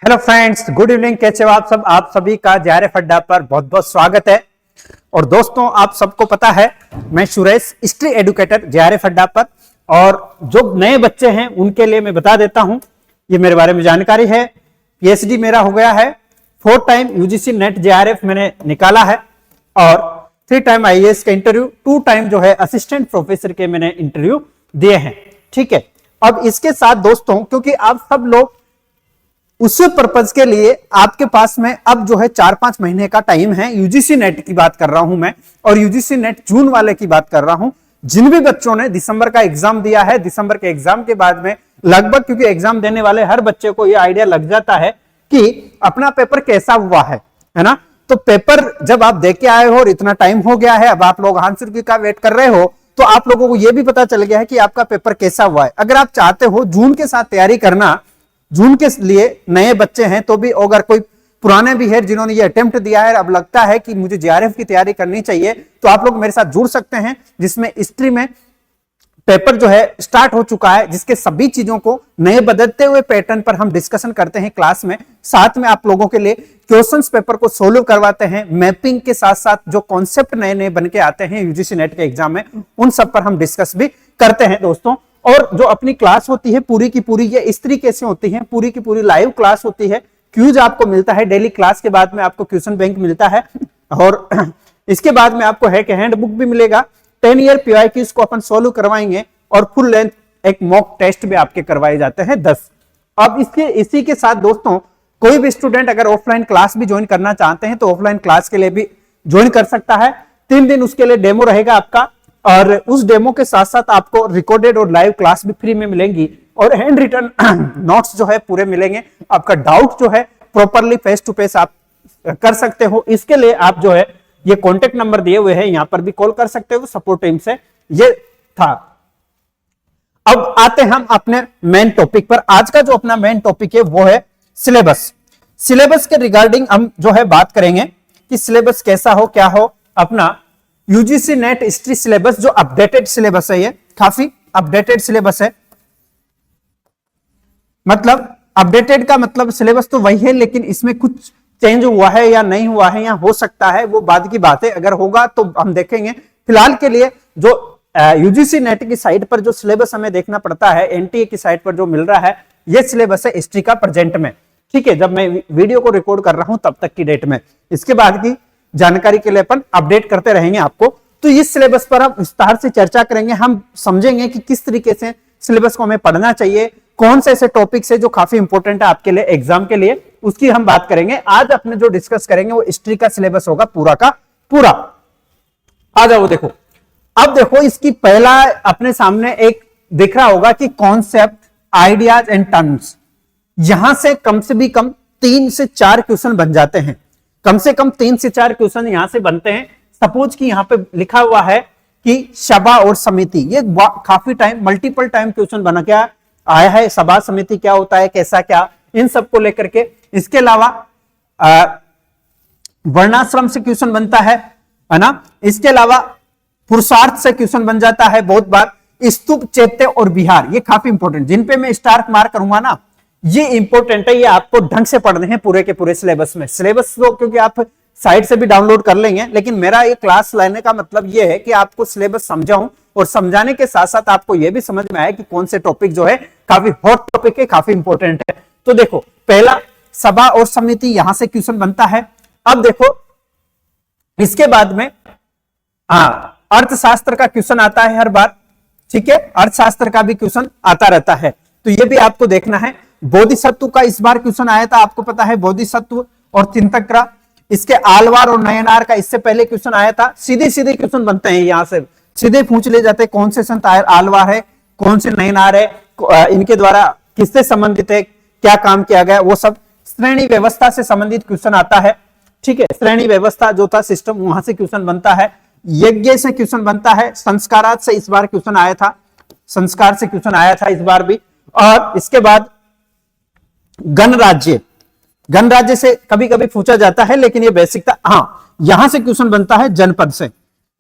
Hello friends, good evening. कैसे हो आप सब? आप सभी का जेआरएफ अड्डा पर बहुत बहुत स्वागत है। और दोस्तों, आप सबको पता है मैं सुरेश, हिस्ट्री एडुकेटर जेआरएफ अड्डा पर। और जो नए बच्चे हैं उनके लिए मैं बता देता हूं, ये मेरे बारे में जानकारी है। पीएचडी मेरा हो गया है, 4 टाइम यूजीसी नेट जेआरएफ मैंने निकाला है और 3 टाइम आईएएस का इंटरव्यू, 2 टाइम जो है असिस्टेंट प्रोफेसर के मैंने इंटरव्यू दिए हैं। ठीक है, अब इसके साथ दोस्तों, क्योंकि आप सब लोग उस पर्पज के लिए आपके पास में अब जो है 4-5 महीने का टाइम है। यूजीसी नेट की बात कर रहा हूं मैं, और यूजीसी नेट जून वाले की बात कर रहा हूं। जिन भी बच्चों ने दिसंबर का एग्जाम दिया है, दिसंबर के एग्जाम के बाद में लगभग, क्योंकि एग्जाम देने वाले हर बच्चे को यह आइडिया लग जाता है कि अपना पेपर कैसा हुआ है ना। तो पेपर जब आप दे के आए हो और इतना टाइम हो गया है, अब आप लोग आंसर की का वेट कर रहे हो, तो आप लोगों को यह भी पता चल गया है कि आपका पेपर कैसा हुआ है। अगर आप चाहते हो जून के साथ तैयारी करना, जून के लिए नए बच्चे हैं तो भी, अगर कोई पुराने भी है जिन्होंने ये अटेम्प्ट दिया है, अब लगता है कि मुझे जेआरएफ की तैयारी करनी चाहिए, तो आप लोग मेरे साथ जुड़ सकते हैं। जिसमें हिस्ट्री में पेपर जो है स्टार्ट हो चुका है, जिसके सभी चीजों को नए बदलते हुए पैटर्न पर हम डिस्कशन करते हैं क्लास में। साथ में आप लोगों के लिए क्वेश्चंस पेपर को सोल्व करवाते हैं। मैपिंग के साथ साथ जो कॉन्सेप्ट नए नए बन के आते हैं यूजीसी नेट के एग्जाम में, उन सब पर हम डिस्कस भी करते हैं दोस्तों। और जो अपनी क्लास होती है पूरी की पूरी, ये इस तरीके से होती है, पूरी की पूरी लाइव क्लास होती है। क्यूज आपको मिलता है डेली, क्लास के बाद में आपको क्वेश्चन बैंक मिलता है, और इसके बाद में आपको है कि हैंड बुक भी मिलेगा। 10 ईयर पीवाईक्यूज को अपन सोल्व करवाएंगे, और फुल लेंथ एक मॉक टेस्ट भी आपके करवाए जाते हैं 10। अब इसी के साथ दोस्तों, कोई भी स्टूडेंट अगर ऑफलाइन क्लास भी ज्वाइन करना चाहते हैं तो ऑफलाइन क्लास के लिए भी ज्वाइन कर सकता है। 3 दिन उसके लिए डेमो रहेगा आपका, और उस डेमो के साथ साथ आपको रिकॉर्डेड और लाइव क्लास भी फ्री में मिलेंगी, और हैंड रिटन नोट्स जो है पूरे मिलेंगे। आपका डाउट जो है प्रॉपरली फेस टू फेस आप कर सकते हो। इसके लिए आप जो है ये कॉन्टेक्ट नंबर दिए हुए हैं, यहां पर भी कॉल कर सकते हो सपोर्ट टीम से। ये था। अब आते हैं हम अपने मेन टॉपिक पर। आज का जो अपना मेन टॉपिक है वो है सिलेबस। सिलेबस के रिगार्डिंग हम जो है बात करेंगे कि सिलेबस कैसा हो, क्या हो। अपना यूजीसी नेट हिस्ट्री सिलेबस जो अपडेटेड सिलेबस है, ये काफी अपडेटेड सिलेबस है। मतलब अपडेटेड का मतलब सिलेबस तो वही है, लेकिन इसमें कुछ चेंज हुआ है या नहीं हुआ है, या हो सकता है, वो बाद की बात है। अगर होगा तो हम देखेंगे। फिलहाल के लिए जो यूजीसी नेट की साइट पर जो सिलेबस हमें देखना पड़ता है, एनटीए की साइट पर जो मिल रहा है, ये सिलेबस है हिस्ट्री का प्रेजेंट में। ठीक है, जब मैं वीडियो को रिकॉर्ड कर रहा हूं तब तक की डेट में। इसके बाद की जानकारी के लिए अपन अपडेट करते रहेंगे आपको। तो इस सिलेबस पर हम विस्तार से चर्चा करेंगे। हम समझेंगे कि किस तरीके से सिलेबस को हमें पढ़ना चाहिए, कौन से ऐसे टॉपिक्स है जो काफी इंपॉर्टेंट है आपके लिए एग्जाम के लिए, उसकी हम बात करेंगे। आज अपने जो डिस्कस करेंगे वो हिस्ट्री का सिलेबस होगा पूरा का पूरा। आ जाओ देखो। अब देखो, इसकी पहला अपने सामने एक दिख रहा होगा कि कॉन्सेप्ट, आइडियाज एंड टर्म्स। यहां से कम से भी कम 3 से 4 क्वेश्चन बन जाते हैं। कम से कम 3 से 4 क्वेश्चन यहां से बनते हैं। सपोज कि यहां पे लिखा हुआ है कि सभा और समिति, ये काफी टाइम, मल्टीपल टाइम क्वेश्चन बना क्या आया है। सभा समिति क्या होता है, कैसा क्या, इन सबको लेकर के। इसके अलावा वर्णाश्रम से क्वेश्चन बनता है ना। इसके अलावा पुरुषार्थ से क्वेश्चन बन जाता है बहुत बार। स्तूप, चैत्य और विहार, ये काफी इंपॉर्टेंट, जिन पे मैं स्टार मार्क करूंगा ना, ये इंपॉर्टेंट है। ये आपको ढंग से पढ़ने हैं पूरे के पूरे सिलेबस में। सिलेबस तो क्योंकि आप साइट से भी डाउनलोड कर लेंगे, लेकिन मेरा ये क्लास लेने का मतलब ये है कि आपको सिलेबस समझाऊं, और समझाने के साथ साथ आपको ये भी समझ में आए कि कौन से टॉपिक जो है काफी हॉट टॉपिक है, काफी इंपॉर्टेंट है। तो देखो, पहला सभा और समिति, यहां से क्वेश्चन बनता है। अब देखो, इसके बाद में अर्थशास्त्र का क्वेश्चन आता है हर बार। ठीक है, अर्थशास्त्र का भी क्वेश्चन आता रहता है, तो ये भी आपको देखना है। बोधिसत्व का इस बार क्वेश्चन आया था, आपको पता है, बोधिसत्व और चिंतकरा। इसके आलवार और नयनार का इससे पहले क्वेश्चन आया था। सीधे सीधे क्वेश्चन बनते हैं, यहां से सीधे पूछ ले जाते हैं कौन से संत आलवार है, कौन से नयनार है, इनके द्वारा किससे संबंधित है, क्या काम किया गया, वो सब। श्रेणी व्यवस्था से संबंधित क्वेश्चन आता है। ठीक है, श्रेणी व्यवस्था जो था सिस्टम, वहां से क्वेश्चन बनता है। यज्ञ से क्वेश्चन बनता है। संस्कारात से इस बार क्वेश्चन आया था, संस्कार से क्वेश्चन आया था इस बार भी। और इसके बाद गणराज्य, गणराज्य से कभी कभी पूछा जाता है, लेकिन ये बेसिक था। हाँ, यहां से क्वेश्चन बनता है जनपद से,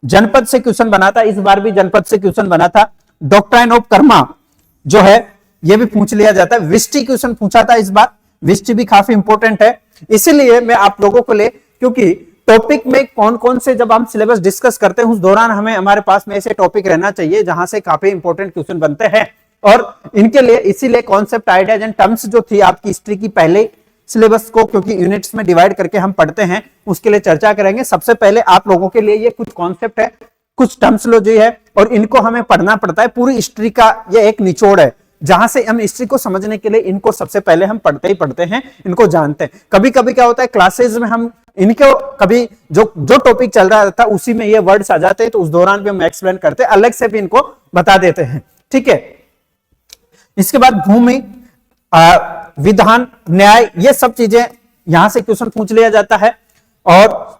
जनपद से क्वेश्चन बना था इस बार भी, जनपद से क्वेश्चन बना था। डॉक्ट्राइन ऑफ कर्मा जो है ये भी पूछ लिया जाता है। विष्टि क्वेश्चन पूछा था इस बार, हिस्ट्री भी काफी इंपॉर्टेंट है, इसीलिए मैं आप लोगों को ले, क्योंकि टॉपिक में कौन कौन से जब हम सिलेबस डिस्कस करते हैं उस दौरान हमें हमारे पास में ऐसे टॉपिक रहना चाहिए जहां से काफी इंपॉर्टेंट क्वेश्चन बनते हैं। और इनके लिए इसीलिए कॉन्सेप्ट, आइडियाज एंड टर्म्स जो थी आपकी हिस्ट्री की पहले सिलेबस को, क्योंकि यूनिट्स में डिवाइड करके हम पढ़ते हैं, उसके लिए चर्चा करेंगे। सबसे पहले आप लोगों के लिए ये कुछ कॉन्सेप्ट है, कुछ टर्म्सोलॉजी है, और इनको हमें पढ़ना पड़ता है। पूरी हिस्ट्री का ये एक निचोड़ है जहां से हम हिस्ट्री को समझने के लिए इनको सबसे पहले हम पढ़ते ही पढ़ते हैं, इनको जानते हैं। कभी कभी क्या होता है क्लासेस में हम इनको कभी जो टॉपिक चल रहा था उसी में ये वर्ड्स आ जाते हैं, तो उस दौरान भी हम एक्सप्लेन करते हैं, अलग से भी इनको बता देते हैं, ठीक है। इसके बाद भूमि, विधान, न्याय, ये सब चीजें यहां से क्वेश्चन पूछ लिया जाता है। और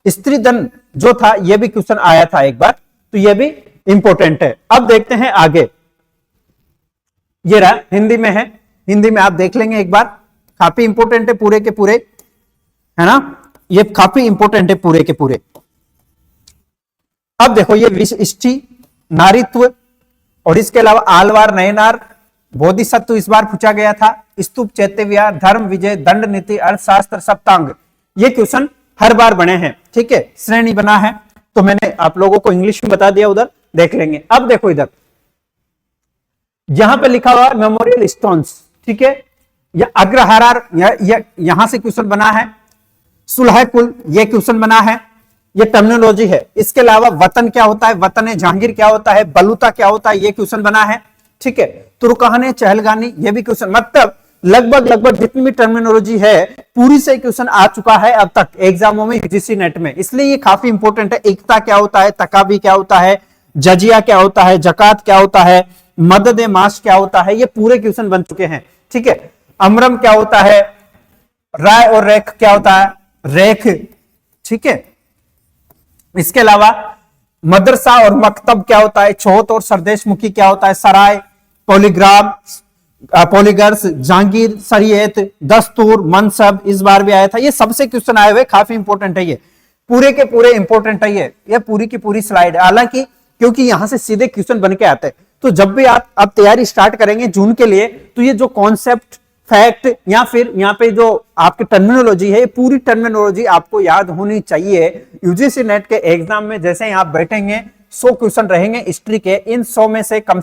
स्त्री धन जो था ये भी क्वेश्चन आया था एक बार, तो ये भी इंपॉर्टेंट है। अब देखते हैं आगे, ये रहा हिंदी में है, हिंदी में आप देख लेंगे एक बार, काफी इंपॉर्टेंट है पूरे के पूरे, है ना, ये काफी इंपॉर्टेंट है पूरे के पूरे। अब देखो ये विशिष्टि, नारीत्व, और इसके अलावा आलवार, नयनार, बोधिसत्व इस बार पूछा गया था, स्तूप, चैत्य विहार, धर्म विजय, दंड नीति, अर्थशास्त्र, सप्तांग, ये क्वेश्चन हर बार बने हैं, ठीक है। श्रेणी बना है, तो मैंने आप लोगों को इंग्लिश में बता दिया, उधर देख लेंगे। अब देखो इधर यहां पे लिखा हुआ मेमोरियल स्टोन्स, ठीक है, या अग्रहार, यहां से क्वेश्चन बना है। सुलह कुल, ये क्वेश्चन बना है, ये टर्मिनोलॉजी है। इसके अलावा वतन क्या होता है, वतन जहांगीर क्या होता है, बलूता क्या होता है, ये क्वेश्चन बना है, ठीक है। तुर्कहाने, चहलगानी, ये भी क्वेश्चन, मतलब लगभग जितनी भी टर्मिनोलॉजी है पूरी से क्वेश्चन आ चुका है अब तक एग्जामों में, यूजीसी नेट में, इसलिए ये काफी इंपॉर्टेंट है। एकता क्या होता है, तकाबी क्या होता है, जजिया क्या होता है, जकात क्या होता है, मदद माश क्या होता है, ये पूरे क्वेश्चन बन चुके हैं, ठीक है। अमरम क्या होता है, राय और रेख क्या होता है, रेख, ठीक है। इसके अलावा मदरसा और मकतब क्या होता है, छोत और सरदेशमुखी क्या होता है, सराय, पॉलीग्राम, पॉलीगर्स, जहांगीर, शरीयत, दस्तूर, मनसब, इस बार भी आया था। ये सबसे क्वेश्चन आए हुए, काफी इंपॉर्टेंट है, ये पूरे के पूरे इंपॉर्टेंट है, ये पूरी की पूरी स्लाइड। हालांकि क्योंकि यहां से सीधे क्वेश्चन बन के आते हैं, तो जब भी आप तैयारी स्टार्ट करेंगे जून के लिए, तो ये जो कॉन्सेप्ट, फैक्ट, या फिर यहाँ पे जो आपकी टर्मिनोलॉजी है, पूरी टर्मिनोलॉजी आपको याद होनी चाहिए। यूजीसी नेट के एग्जाम में जैसे ही आप बैठेंगे 100 क्वेश्चन रहेंगे हिस्ट्री के, इन 100 में से कम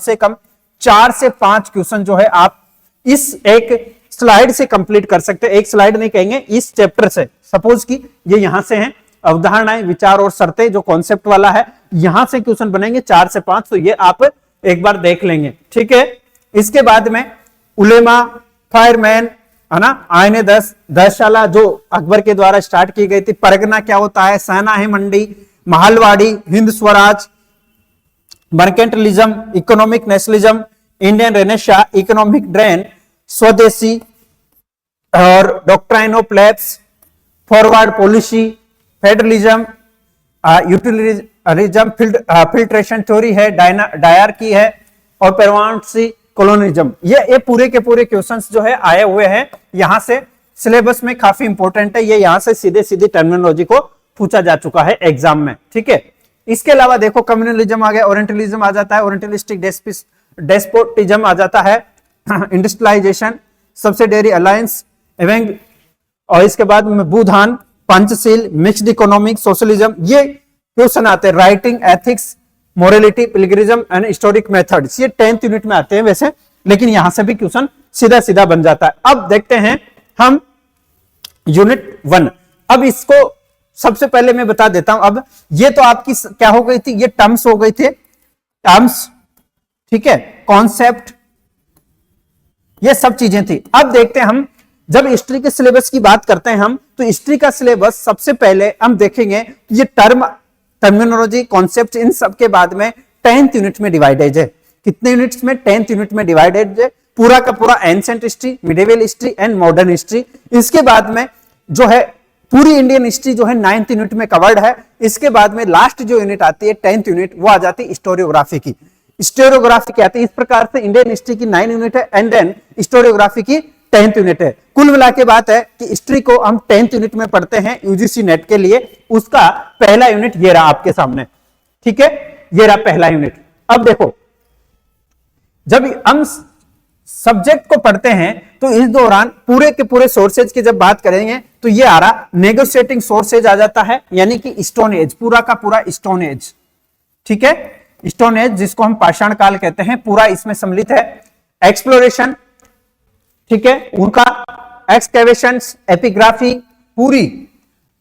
4 से 5 क्वेश्चन जो है आप इस एक स्लाइड से कंप्लीट कर सकते हैं। एक स्लाइड नहीं कहेंगे, इस चैप्टर से। सपोज कि ये यहां से है अवधारणाएं, विचार और शर्तें, जो कॉन्सेप्ट वाला है, यहां से क्वेश्चन बनेंगे 4 से 5, तो ये आप एक बार देख लेंगे, ठीक है। इसके बाद में उलेमा, फायरमैन, है ना, आयने 10 जो अकबर के द्वारा स्टार्ट की गई थी, परगना क्या होता है, सेना है मंडी, महलवाड़ी, Hind Swaraj, mercantilism, economic nationalism, Indian renaissance, economic drain, स्वदेशी, और doctrine of lapse, forward policy, federalism, utilitarianism, filtration theory है, डायरकी है, और पेरवांसी कॉलोनिज्म। ये पूरे के पूरे क्वेश्चंस जो है आए हुए हैं यहां से, सिलेबस में काफी इंपॉर्टेंट है। ये यहां से सीधे टर्मिनोलॉजी को पूछा जा चुका है एग्जाम में, ठीक है। इसके अलावा देखो कम्युनलिज्म आ गया, ओरिएंटलिज्म आ जाता है, ओरिएंटलिस्टिक डेस्पोटिज्म आ जाता है, इंडस्ट्रियलाइजेशन, सब्सिडियरी अलायंस, एवेंग, और इसके बाद में Bhoodan, Panchsheel, mixed economic, socialism, ये क्वेश्चन आते हैं। Writing, ethics, morality, pilgrimism and historic methods, ये 10th यूनिट में आते हैं वैसे, लेकिन यहां से भी क्वेश्चन सीधा बन जाता है। अब देखते हैं हम यूनिट 1। अब इसको सबसे पहले मैं बता देता हूं। अब ये तो आपकी क्या हो गई थी, ये टर्म्स हो गए थे, टर्म्स, ठीक है, कॉन्सेप्ट, ये सब चीजें थी। अब देखते हैं हम जब हिस्ट्री के सिलेबस की बात करते हैं हम, तो हिस्ट्री का सिलेबस सबसे पहले हम देखेंगे ये टर्मिनोलॉजी, कॉन्सेप्ट, इन सब के बाद में 10th यूनिट में डिवाइडेड है। कितने यूनिट्स में, 10th यूनिट में डिवाइडेड है, पूरा का पूरा ancient history, medieval history and modern history. इसके बाद में जो है पूरी इंडियन हिस्ट्री जो है 9th यूनिट में कवर्ड है। इसके बाद में लास्ट जो यूनिट आती है 10th यूनिट, वो आ जाती है हिस्टोरियोग्राफी की। हिस्टोरियोग्राफी क्या आती है, इस प्रकार से इंडियन हिस्ट्री की 9 यूनिट है, एंड देन हिस्टोरियोग्राफी की 10th यूनिट है। कुल मिला के बात है कि हिस्ट्री को हम 10th यूनिट में पढ़ते हैं यूजीसी नेट के लिए। उसका पहला यूनिट ये रहा आपके सामने, ठीक है, ये रहा पहला यूनिट। अब देखो जब हम सब्जेक्ट को पढ़ते हैं तो इस दौरान पूरे के पूरे सोर्सेज की जब बात करेंगे तो ये आ रहा नेगोशिएटिंग सोर्सेज आ जाता है, यानी कि स्टोन एज, पूरा का पूरा स्टोन एज। ठीक है, स्टोन एज जिसको हम पाषाण काल कहते हैं, पूरा इसमें सम्मिलित है। एक्सप्लोरेशन, ठीक है, उनका एक्सकेवेशंस, एपिग्राफी पूरी,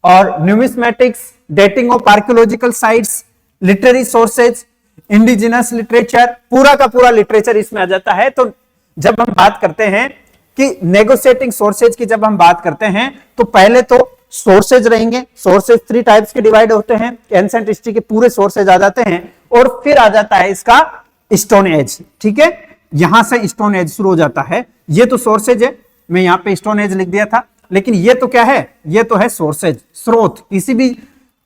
और numismatics, dating of archaeological sites, literary sources, indigenous literature, पूरा का पूरा लिटरेचर इसमें आ जाता है। तो जब हम बात करते हैं कि नेगोशिएटिंग सोर्सेज की, जब हम बात करते हैं तो पहले तो सोर्सेज रहेंगे। सोर्सेज 3 टाइप्स के डिवाइड होते हैं, एंशिएंट हिस्ट्री के पूरे सोर्सेज आ जाते हैं, और फिर आ जाता है इसका स्टोन एज। ठीक है, यहां से स्टोन एज शुरू हो जाता है। ये तो सोर्सेज है, मैं यहां पे स्टोन एज लिख दिया था, लेकिन ये तो क्या है, ये तो है सोर्सेज, स्रोत। किसी भी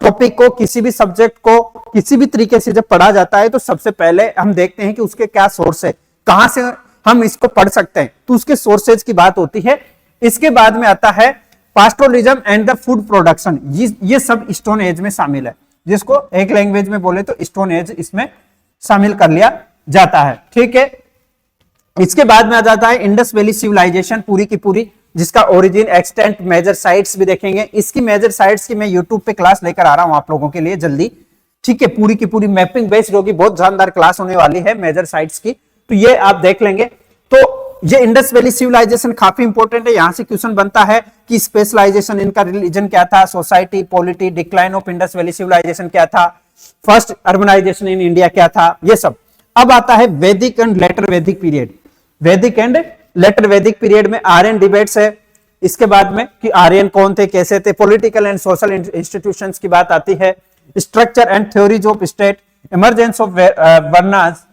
टॉपिक को, किसी भी सब्जेक्ट को किसी भी तरीके से जब पढ़ा जाता है तो सबसे पहले हम देखते हैं कि उसके क्या सोर्स है, कहां से हम इसको पढ़ सकते हैं, तो उसके सोर्सेज की बात होती है। इसके बाद में आता है पास्टोरलिज्म एंड द फूड प्रोडक्शन, ये सब स्टोन एज में शामिल है, जिसको एक लैंग्वेज में बोले तो स्टोन एज इसमें शामिल कर लिया जाता है। ठीक है, इसके बाद में आ जाता है इंडस वैली सिविलाइजेशन पूरी की पूरी, जिसका ओरिजिन, एक्सटेंट, मेजर साइट्स भी देखेंगे। इसकी मेजर साइट्स की मैं यूट्यूब पे क्लास लेकर आ रहा हूं आप लोगों के लिए जल्दी। ठीक है, पूरी की पूरी मैपिंग बेस्ड होगी, बहुत शानदार क्लास होने वाली है मेजर साइट्स की, तो ये आप देख लेंगे। तो ये इंडस वैली सिविलाइजेशन काफी इंपॉर्टेंट है, यहां से क्वेश्चन बनता है कि स्पेशलाइजेशन इनका रिलीजन क्या था, society, polity, decline of Indus valley civilisation क्या था, फर्स्ट अर्बनाइजेशन इन इंडिया क्या था, ये सब। अब आता है वैदिक एंड लेटर वैदिक पीरियड। वैदिक एंड लेटर वैदिक पीरियड में आर्यन डिबेट्स है, इसके बाद में कि आर्यन कौन थे, कैसे थे, पॉलिटिकल एंड सोशल इंस्टीट्यूशंस की बात आती है, structure and theories of state, emergence of varnas,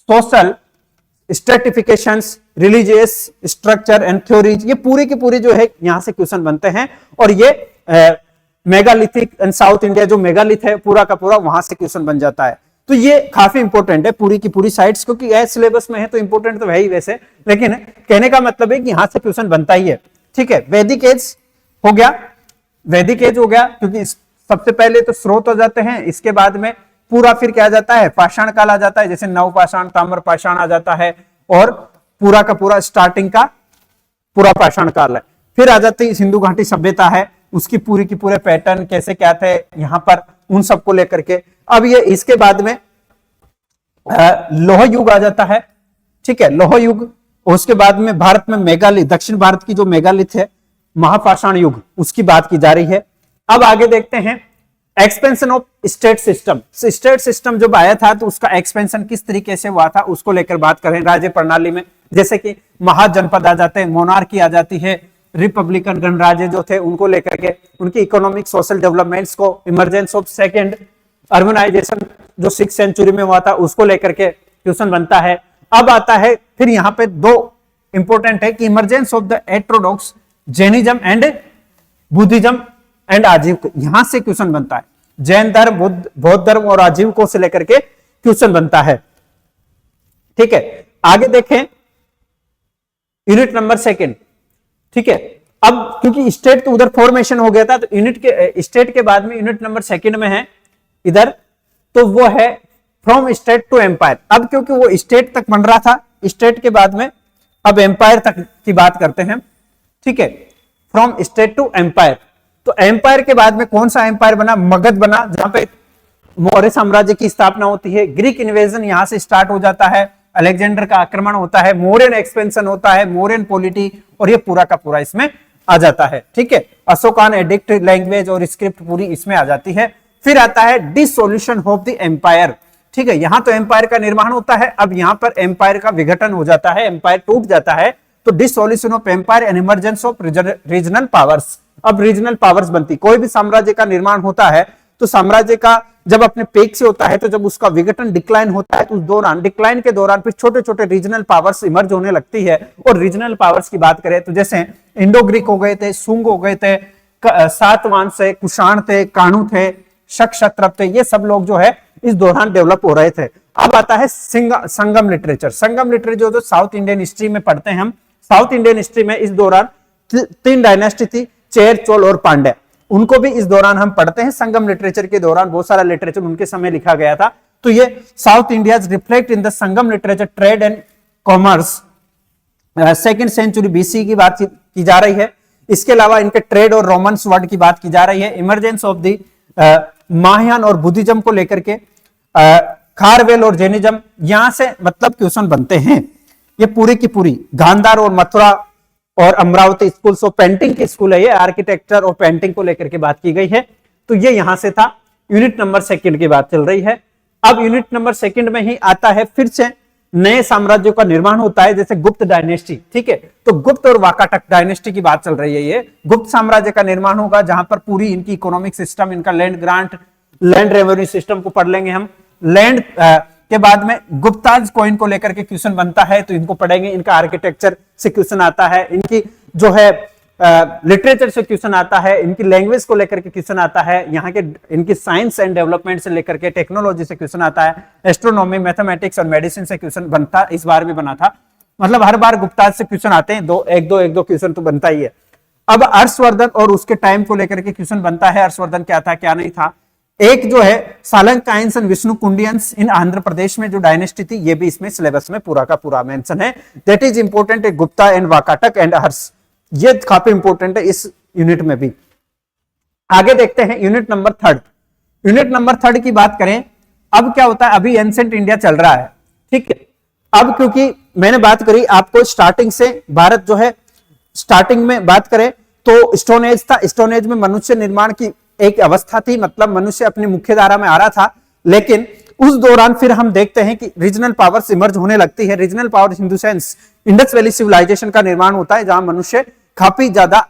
social stratifications, religious structure and theories, ये पूरे के पूरे जो है यहां से क्वेश्चन बनते हैं। और ये मेगालिथिक एंड साउथ इंडिया जो मेगालिथ है पूरा का पूरा, वहां से क्वेश्चन बन जाता है। तो ये काफी इंपॉर्टेंट है पूरी की पूरी साइट्स, क्योंकि यह सिलेबस में है तो इंपॉर्टेंट तो है ही वैसे, लेकिन कहने का मतलब है कि यहां से क्वेश्चन बनता ही है। ठीक है, वैदिक एज हो गया, वैदिक एज हो गया, क्योंकि सबसे पहले तो स्रोत हो जाते हैं, इसके बाद में पूरा फिर क्या आ जाता है, पाषाण काल आ जाता है, जैसे नव पाषाण, ताम्र पाषाण आ जाता है, और पूरा का पूरा स्टार्टिंग का पूरा पाषाण काल है। फिर आ जाती है सिंधु घाटी सभ्यता है, उसकी पूरी की पूरे पैटर्न कैसे क्या थे यहां पर, उन सबको लेकर के। अब ये इसके बाद में लौह युग आ जाता है। ठीक है, लौह युग, उसके बाद में भारत में मेगालिथ, दक्षिण भारत की जो मेगालिथ है, महापाषाण युग, उसकी बात की जा रही है। अब आगे देखते हैं expansion of state system. State system जब आया था तो उसका एक्सपेंशन किस तरीके से हुआ था उसको लेकर बात करें। राज्य प्रणाली में जैसे कि महाजनपद आ जाते हैं, मोनार्की आ जाती है, रिपब्लिकन गणराज्य जो थे उनको लेकर के, उनकी इकोनॉमिक सोशल डेवलपमेंट्स को, इमरजेंस ऑफ सेकेंड अर्बनाइजेशन जो 6th सेंचुरी में हुआ था उसको लेकर के क्वेश्चन बनता है। अब आता है फिर यहाँ पे 2 इंपॉर्टेंट है कि emergence of the heterodox Jainism and Buddhism and Ajiva, यहां से क्वेश्चन बनता है। जैन धर्म, बौद्ध धर्म और आजीविकों से लेकर के क्वेश्चन बनता है। ठीक है, आगे देखें यूनिट नंबर 2। ठीक है, अब क्योंकि स्टेट तो उधर फॉर्मेशन हो गया था, तो यूनिट के स्टेट के बाद में यूनिट नंबर 2 में है इधर, तो वो है फ्रॉम स्टेट टू एम्पायर। अब क्योंकि वो स्टेट तक बन रहा था, स्टेट के बाद में अब एम्पायर तक की बात करते हैं। ठीक है, फ्रॉम स्टेट टू एम्पायर, तो एम्पायर के बाद में कौन सा एम्पायर बना, मगध बना, जहां पे मौर्य साम्राज्य की स्थापना होती है। ग्रीक इन्वेजन यहां से स्टार्ट हो जाता है, अलेक्जेंडर का आक्रमण होता है, मोरियन एक्सपेंशन होता है, मोरियन पॉलिटी, और ये पूरा का पूरा इसमें आ जाता है। ठीक है, अशोकान एडिक्ट, लैंग्वेज और स्क्रिप्ट पूरी इसमें आ जाती है। फिर आता है डिसोल्यूशन ऑफ द एम्पायर। ठीक है, यहां तो एम्पायर का निर्माण होता है, अब यहां पर एम्पायर का विघटन हो जाता है, एम्पायर टूट जाता है। तो dissolution of empire and emergence of regional powers. अब रीजनल पावर्स बनती, कोई भी साम्राज्य का निर्माण होता है तो साम्राज्य का जब अपने पेक से होता है, तो जब उसका विघटन, डिक्लाइन होता है, तो उस दौरान, डिक्लाइन के दौरान फिर छोटे छोटे रीजनल पावर्स इमर्ज होने लगती है। और रीजनल पावर्स की बात करें तो जैसे इंडो ग्रीक हो गए थे, सुंग हो गए थे, सातवाहन थे, कुषाण थे, काणु थे, शक क्षत्रप थे, ये सब लोग जो है इस दौरान डेवलप हो रहे थे। अब आता है संगम लिटरेचर। संगम लिटरेचर जो साउथ इंडियन हिस्ट्री में पढ़ते हैं हम, साउथ इंडियन हिस्ट्री में इस दौरान 3 डायनेस्टी थी, चेर, चोल और पांड्या, उनको भी इस दौरान हम पढ़ते हैं। संगम लिटरेचर के दौरान बहुत सारा लिटरेचर उनके समय लिखा गया था। तो ये south India reflect in the Sangam literature trade and commerce second century BC की बात की जा रही है। इसके अलावा इनके ट्रेड और रोमन्स वर्ड की बात की जा रही है। इमरजेंस ऑफ द महायान और बुद्धिज्म को लेकर के खारवेल और जैनिज्म, यहां से मतलब क्वेश्चन बनते हैं। ये पूरी की पूरी गांधार और मथुरा और अमरावती स्कूल ऑफ पेंटिंग की स्कूल है, ये आर्किटेक्चर और पेंटिंग को लेकर के बात की गई है। तो ये यहां से था। यूनिट नंबर सेकंड की बात चल रही है। अब यूनिट नंबर सेकंड में ही आता है फिर से नए साम्राज्यों का निर्माण होता है, जैसे गुप्त डायनेस्टी। ठीक है, तो गुप्त और वाकाटक डायनेस्टी की बात चल रही है। ये गुप्त साम्राज्य का निर्माण होगा, जहां पर पूरी इनकी इकोनॉमिक सिस्टम, इनका land grant, land revenue system को पढ़ लेंगे हम। लैंड के बाद में गुप्ताज कॉइन को लेकर के क्वेश्चन बनता है, तो इनको पढ़ेंगे। इनका आर्किटेक्चर से क्वेश्चन आता है, इनकी जो है लिटरेचर से क्वेश्चन आता है, इनकी लैंग्वेज को लेकर के क्वेश्चन आता है, यहाँ के इनकी साइंस एंड डेवलपमेंट से लेकर के टेक्नोलॉजी से क्वेश्चन आता है, एस्ट्रोनॉमी, मैथमेटिक्स और मेडिसिन से क्वेश्चन बनता, इस बार भी बना था। मतलब हर बार गुप्ताज से क्वेश्चन आते हैं, एक दो क्वेश्चन तो बनता ही है। अब हर्षवर्धन और उसके टाइम को लेकर के क्वेश्चन बनता है। हर्षवर्धन क्या था क्या नहीं था। एक जो है सालंकायंस एंड विष्णु कुंडियंस इन आंध्र प्रदेश में जो डायनेस्टी थी, ये भी इसमें सिलेबस में पूरा का पूरा मेंशन है। दैट इज इंपॉर्टेंट है, गुप्ता एंड वाकाटक एंड हर्ष, ये काफी इंपॉर्टेंट है इस यूनिट में भी। आगे देखते हैं unit number third. Unit number third की बात करें, अब क्या होता है, अभी एंसेंट इंडिया चल रहा है। ठीक है, अब क्योंकि मैंने बात करी आपको स्टार्टिंग से, भारत जो है स्टार्टिंग में बात करें तो स्टोन एज था। स्टोन एज में मनुष्य निर्माण की एक अवस्था थी, मतलब मनुष्य अपनी मुख्य धारा में आ रहा था। लेकिन उस दौरान फिर हम देखते हैं कि रीजनल पावर्स इमर्ज होने लगती है। Regional power in the sense Indus valley civilisation का निर्माण होता है, जहां मनुष्य काफी ज्यादा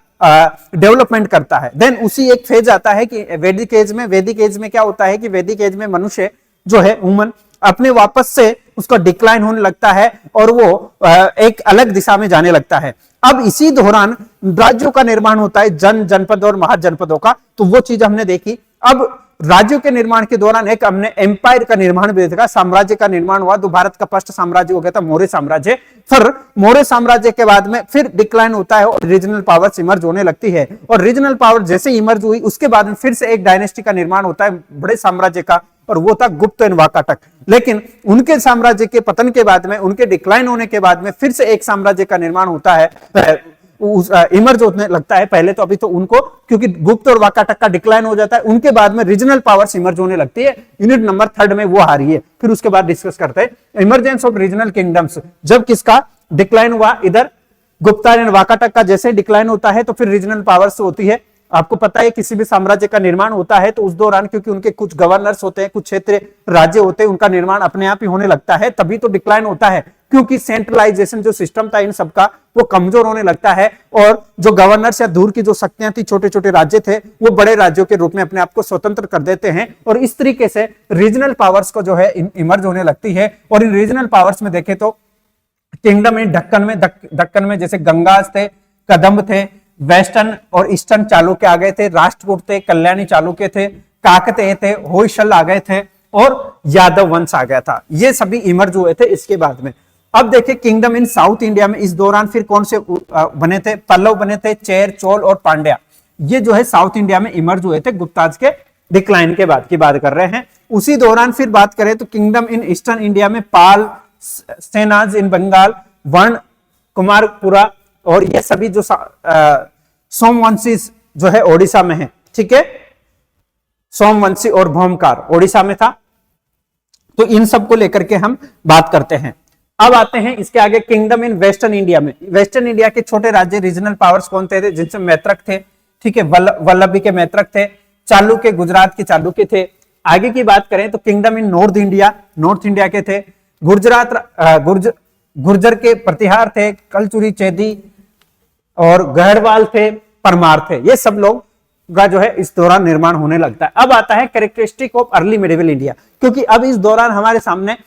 डेवलपमेंट करता है। देन उसी एक फेज आता है कि वैदिक एज में। वैदिक एज में क्या होता है कि वैदिक एज में मनुष्य जो है ह्यूमन अपने वापस से उसका डिक्लाइन होने लगता है और वो एक अलग दिशा में जाने लगता है। अब इसी दौरान राज्यों का निर्माण होता है, जनपद और महाजनपदों का, तो वो चीज हमने देखी। अब राज्यों के निर्माण के दौरान एक हमने एम्पायर का निर्माण भी देखा, साम्राज्य का निर्माण हुआ। तो भारत का फर्स्ट साम्राज्य हो गया था मौर्य साम्राज्य। फिर मौर्य साम्राज्य के बाद में फिर डिक्लाइन होता है और रीजनल पावर्स इमर्ज होने लगती है। और रीजनल पावर जैसे इमर्ज हुई, उसके बाद में फिर से एक डायनेस्टी का निर्माण होता है बड़े साम्राज्य का, और वो था गुप्त एंड वाकाटक। लेकिन उनके साम्राज्य के पतन के बाद में, उनके डिक्लाइन होने के बाद में फिर से एक साम्राज्य का निर्माण होता है, इमर्ज होने लगता है। पहले तो अभी तो उनको, क्योंकि गुप्त और वाकाटक का डिक्लाइन हो जाता है, उनके बाद में रीजनल पावर्स इमर्ज होने लगती है। यूनिट नंबर थर्ड में वो आ रही है, फिर उसके बाद डिस्कस करते हैं इमरजेंस ऑफ रीजनल किंगडम्स। जब किसका डिक्लाइन हुआ, इधर गुप्ता एंड वाकाटक का जैसे डिक्लाइन होता है तो फिर रीजनल पावर्स होती है। आपको पता है किसी भी साम्राज्य का निर्माण होता है तो उस दौरान क्योंकि उनके कुछ गवर्नर्स होते हैं, कुछ क्षेत्र राज्य होते हैं, उनका निर्माण अपने आप ही होने लगता है, तभी तो डिक्लाइन होता है। क्योंकि सेंट्रलाइजेशन जो सिस्टम था इन सबका, वो कमजोर होने लगता है और जो गवर्नर्स या दूर की जो शक्तियां थी, छोटे छोटे राज्य थे, वो बड़े राज्यों के रूप में अपने आप को स्वतंत्र कर देते हैं। और इस तरीके से रीजनल पावर्स को जो है इमर्ज होने लगती है। और इन रीजनल पावर्स में देखें तो किंगडम इन दक्कन में जैसे गंगाज थे, कदम्ब थे, वेस्टर्न और ईस्टर्न चालुक्य आ गए थे, राष्ट्रकूट थे, कल्याणी चालुक्य थे, काकतीय थे, होयसल आ गए थे और यादव वंश आ गया था। ये सभी इमर्ज हुए थे इसके बाद में। अब देखिए किंगडम इन साउथ इंडिया में इस दौरान फिर कौन से बने थे, पल्लव बने थे, चेर, चोल और पांड्या। ये जो है साउथ इंडिया में इमर्ज हुए थे गुप्ताज के डिक्लाइन के बाद की बात कर रहे हैं। उसी दौरान फिर बात करें तो किंगडम इन ईस्टर्न इंडिया में पाल, सेनाज इन बंगाल, वर्ण, कुमारपुरा और ये सभी जो सोमवंशी जो है ओडिशा में है। ठीक है, सोमवंशी और भौमकार ओडिशा में था। तो इन सब को लेकर के हम बात करते हैं। अब आते हैं इसके आगे किंगडम इन वेस्टर्न इंडिया में। वेस्टर्न इंडिया के छोटे राज्य रीजनल पावर्स कौन थे, जिनसे मैत्रक थे। ठीक है, वल्लभी के मैत्रक थे, चालुक्य गुजरात के चालुक्य थे। आगे की बात करें तो किंगडम इन नॉर्थ इंडिया के थे, गुर्जर के प्रतिहार थे, कलचुरी चेदी और गहरवाल थे, परमार थे। ये सब लोग का जो है इस दौरान निर्माण होने लगता है। अब आता है characteristic of early medieval India, क्योंकि अब इस दौरान हमारे सामने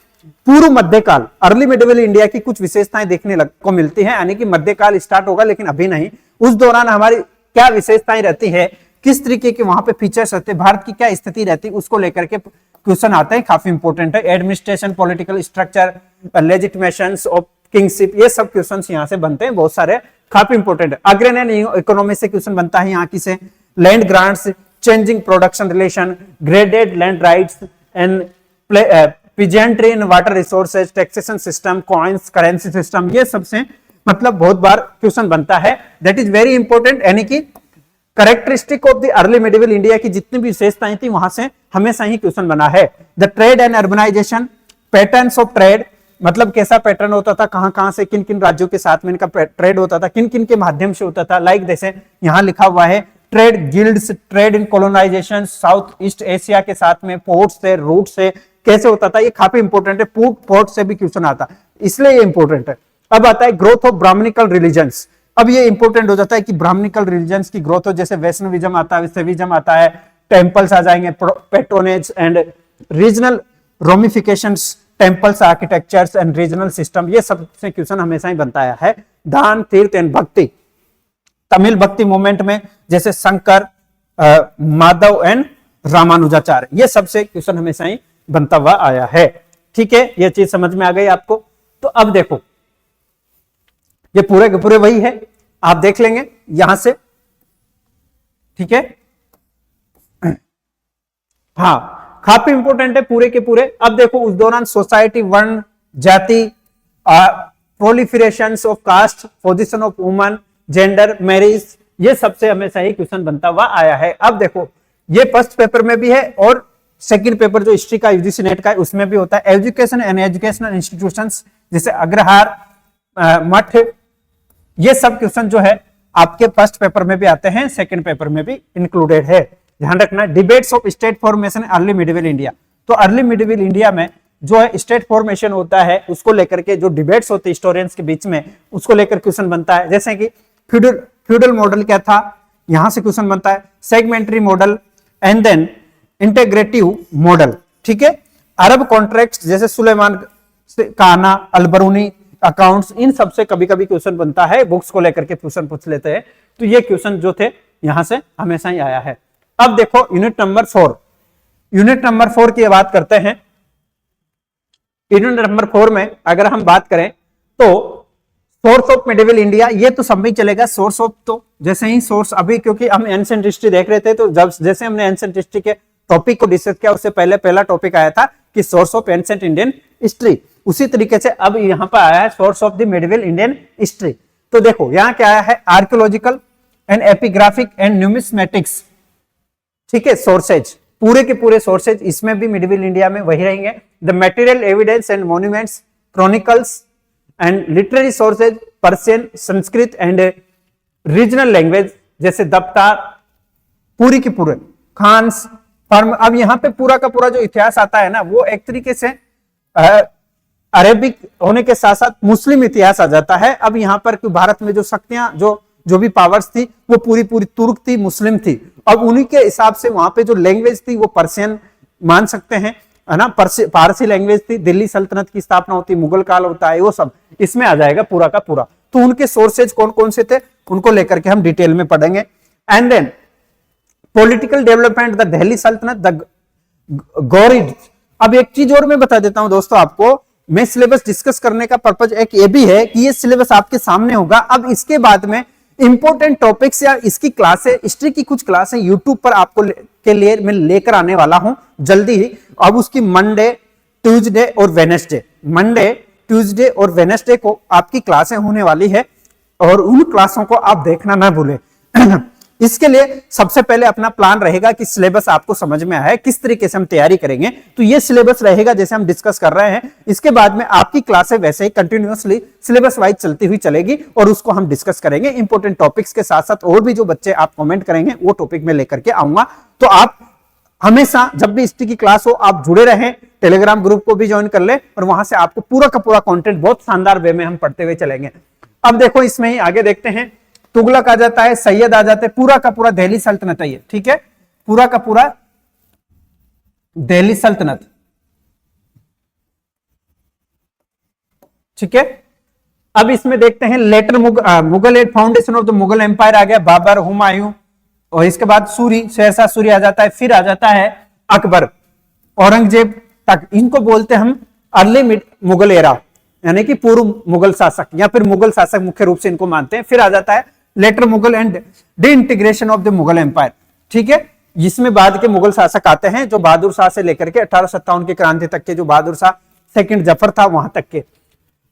पूर्व मध्यकाल, अर्ली मिडिवल इंडिया की कुछ विशेषताएं देखने को मिलती हैं। यानी कि मध्यकाल स्टार्ट होगा लेकिन अभी नहीं। उस दौरान हमारी क्या विशेषताएं रहती है, किस तरीके के वहां पे फीचर्स रहते हैं, भारत की क्या स्थिति रहती है, उसको लेकर के क्वेश्चन आते हैं, काफी इंपॉर्टेंट है। Administration, political structure, legitimations of kingship, ये सब क्वेश्चंस यहाँ से बनते हैं, बहुत सारे, काफी इंपॉर्टेंट है। अग्रणी इकोनॉमी से क्वेश्चन बनता है यहाँ की से, land grants, changing production relation, graded land rights and peasantry in water resources, taxation system, coins, currency system, ये सबसे मतलब बहुत बार क्वेश्चन बनता है, दैट इज वेरी इंपॉर्टेंट। यानी कि characteristic of the early medieval India की जितनी भी विशेषताएं थी वहां से हमेशा ही क्वेश्चन बना है। The trade and urbanisation, patterns of trade, मतलब कैसा पैटर्न होता था, कहां से किन किन राज्यों के साथ में इनका ट्रेड होता था, किन किन के माध्यम से होता था। लाइक जैसे यहां लिखा हुआ है trade guilds, trade in colonisation, south east Asia के साथ में पोर्ट से, रूट से कैसे होता था, ये काफी इंपॉर्टेंट है। पोर्ट से भी क्वेश्चन आता, इसलिए ये इंपॉर्टेंट है। अब आता है ग्रोथ ऑफ ब्राह्मणिकल रिलीजन्स। अब ये इंपॉर्टेंट हो जाता है कि ब्राह्मणिकल रिलीजन्स की ग्रोथ हो, जैसे वैष्णविज्म आता है, शैविज्म आता है, टेम्पल्स आ जाएंगे, patronage and regional ramifications, temples, architectures and regional system, ये सब से क्वेश्चन हमेशा ही बनता है। दान, तीर्थ एंड भक्ति, तमिल भक्ति मूवमेंट में जैसे शंकर, माधव एंड रामानुजाचार्य, ये सबसे क्वेश्चन हमेशा ही बनता हुआ आया है। ठीक है, ये चीज समझ में आ गई आपको। तो अब देखो ये पूरे के पूरे वही है, आप देख लेंगे यहां से। ठीक है, हाँ काफी इंपॉर्टेंट है पूरे के पूरे। अब देखो उस दौरान society, varna, jati, proliferation of caste, position of woman, gender, marriage, ये सबसे हमेशा ही क्वेश्चन बनता हुआ आया है। अब देखो ये फर्स्ट पेपर में भी है और सेकंड पेपर जो हिस्ट्री का यूजीसी नेट का है उसमें भी होता है। एजुकेशन एंड एजुकेशनल इंस्टीट्यूशंस जैसे अग्रहार, मठ, ये सब क्वेश्चन जो है आपके फर्स्ट पेपर में भी आते हैं, सेकंड पेपर में भी इंक्लूडेड है, ध्यान रखना। Debates of state formation early medieval India, तो अर्ली मिडिवल इंडिया में जो है स्टेट फॉर्मेशन होता है उसको लेकर के जो डिबेट्स होते हैं हिस्टोरियंस के बीच में, उसको लेकर क्वेश्चन बनता है। जैसे कि फ्यूडल मॉडल क्या था, यहां से क्वेश्चन बनता है। Segmentary model and then integrative model. ठीक है, अरब कॉन्ट्रैक्ट्स जैसे सुलेमान काना, अलबरूनी अकाउंट्स, इन सब से कभी कभी क्वेश्चन बनता है, बुक्स को लेकर के क्वेश्चन पूछ लेते हैं। तो ये क्वेश्चन जो थे यहां से हमेशा ही आया है। अब देखो यूनिट नंबर 4, यूनिट नंबर 4 की बात करते हैं। यूनिट नंबर 4 में अगर हम बात करें तो सोर्स ऑफ मिडिवल इंडिया, ये तो सब में चलेगा। सोर्स ऑफ तो जैसे ही सोर्स, अभी क्योंकि हम एंशिएंट हिस्ट्री देख रहे थे तो जब जैसे हमने एंशिएंट हिस्ट्री के टॉपिक को डिस्कस किया उससे पहले पहला टॉपिक आया था कि source of ancient Indian history, उसी तरीके से अब यहां पर आया है source of the medieval Indian history. तो देखो यहां क्या आया है, archaeological and epigraphic and numismatics. ठीक है, सोर्सेज, पूरे के पूरे सोर्सेज इसमें भी मिडिवल इंडिया में वही रहेंगे। The material evidence and monuments, chronicles and literary sources, Persian, Sanskrit and regional language जैसे दफ्तार, पूरी की पूरे खान्स, फर्म। अब यहाँ पे पूरा का पूरा जो इतिहास आता है ना वो एक तरीके से अरेबिक होने के साथ साथ मुस्लिम इतिहास आ जाता है। अब यहाँ पर भारत में जो शक्तियां जो भी पावर्स थी वो पूरी पूरी तुर्क थी, मुस्लिम थी। अब उन्हीं के हिसाब से वहां पे जो लैंग्वेज थी वो पर्शियन मान सकते हैं, है ना, पारसी लैंग्वेज थी। दिल्ली सल्तनत की स्थापना होती, मुगल काल होता है, वो सब इसमें आ जाएगा पूरा का पूरा। तो उनके सोर्सेज कौन कौन से थे उनको लेकर के हम डिटेल में पढ़ेंगे। And then political development, the Delhi Sultanate, the Ghurid. अब एक चीज और मैं बता देता हूं दोस्तों आपको, मैं सिलेबस डिस्कस करने का पर्पज एक ये भी है कि ये सिलेबस आपके सामने होगा। अब इसके बाद में इंपॉर्टेंट टॉपिक्स या इसकी क्लासें, हिस्ट्री की कुछ क्लासें यूट्यूब पर आपको के लिए मैं लेकर आने वाला हूं जल्दी ही। अब उसकी मंडे, ट्यूसडे और वेडनेसडे, मंडे, ट्यूसडे और वेडनेसडे को आपकी क्लासें होने वाली है और उन क्लासों को आप देखना ना भूलें। इसके लिए सबसे पहले अपना प्लान रहेगा कि सिलेबस आपको समझ में आया है, किस तरीके से हम तैयारी करेंगे। तो ये सिलेबस रहेगा जैसे हम डिस्कस कर रहे हैं। इसके बाद में आपकी क्लासें वैसे ही कंटिन्यूअसली सिलेबस वाइज चलती हुई चलेगी और उसको हम डिस्कस करेंगे इंपॉर्टेंट टॉपिक्स के साथ साथ। और भी जो बच्चे आप कमेंट करेंगे वो टॉपिक में लेकर के आऊंगा। तो आप हमेशा जब भी हिस्ट्री की क्लास हो आप जुड़े रहें, टेलीग्राम ग्रुप को भी ज्वाइन कर ले और वहां से आपको पूरा का पूरा कंटेंट बहुत शानदार वे में हम पढ़ते हुए चलेंगे। अब देखो इसमें ही आगे देखते हैं, तुगलक आ जाता है, सैयद आ जाते हैं, पूरा का पूरा दिल्ली सल्तनत है ये। ठीक है, पूरा का पूरा दिल्ली सल्तनत। ठीक है, अब इसमें देखते हैं later Mughal and, foundation of the Mughal empire आ गया, बाबर, हुमायूं, और इसके बाद सूरी, शेरशाह सूरी आ जाता है। फिर आ जाता है अकबर, औरंगजेब तक। इनको बोलते हैं हम अर्ली मुगल एरा, यानी कि पूर्व मुगल शासक या फिर मुगल शासक मुख्य रूप से इनको मानते हैं। फिर आ जाता है later Mughal and disintegration of the Mughal empire. ठीक है, जिसमें बाद के मुगल शासक आते हैं जो बहादुर शाह से लेकर के 1857 की क्रांति तक के, जो बहादुर शाह सेकंड जफर था वहां तक के।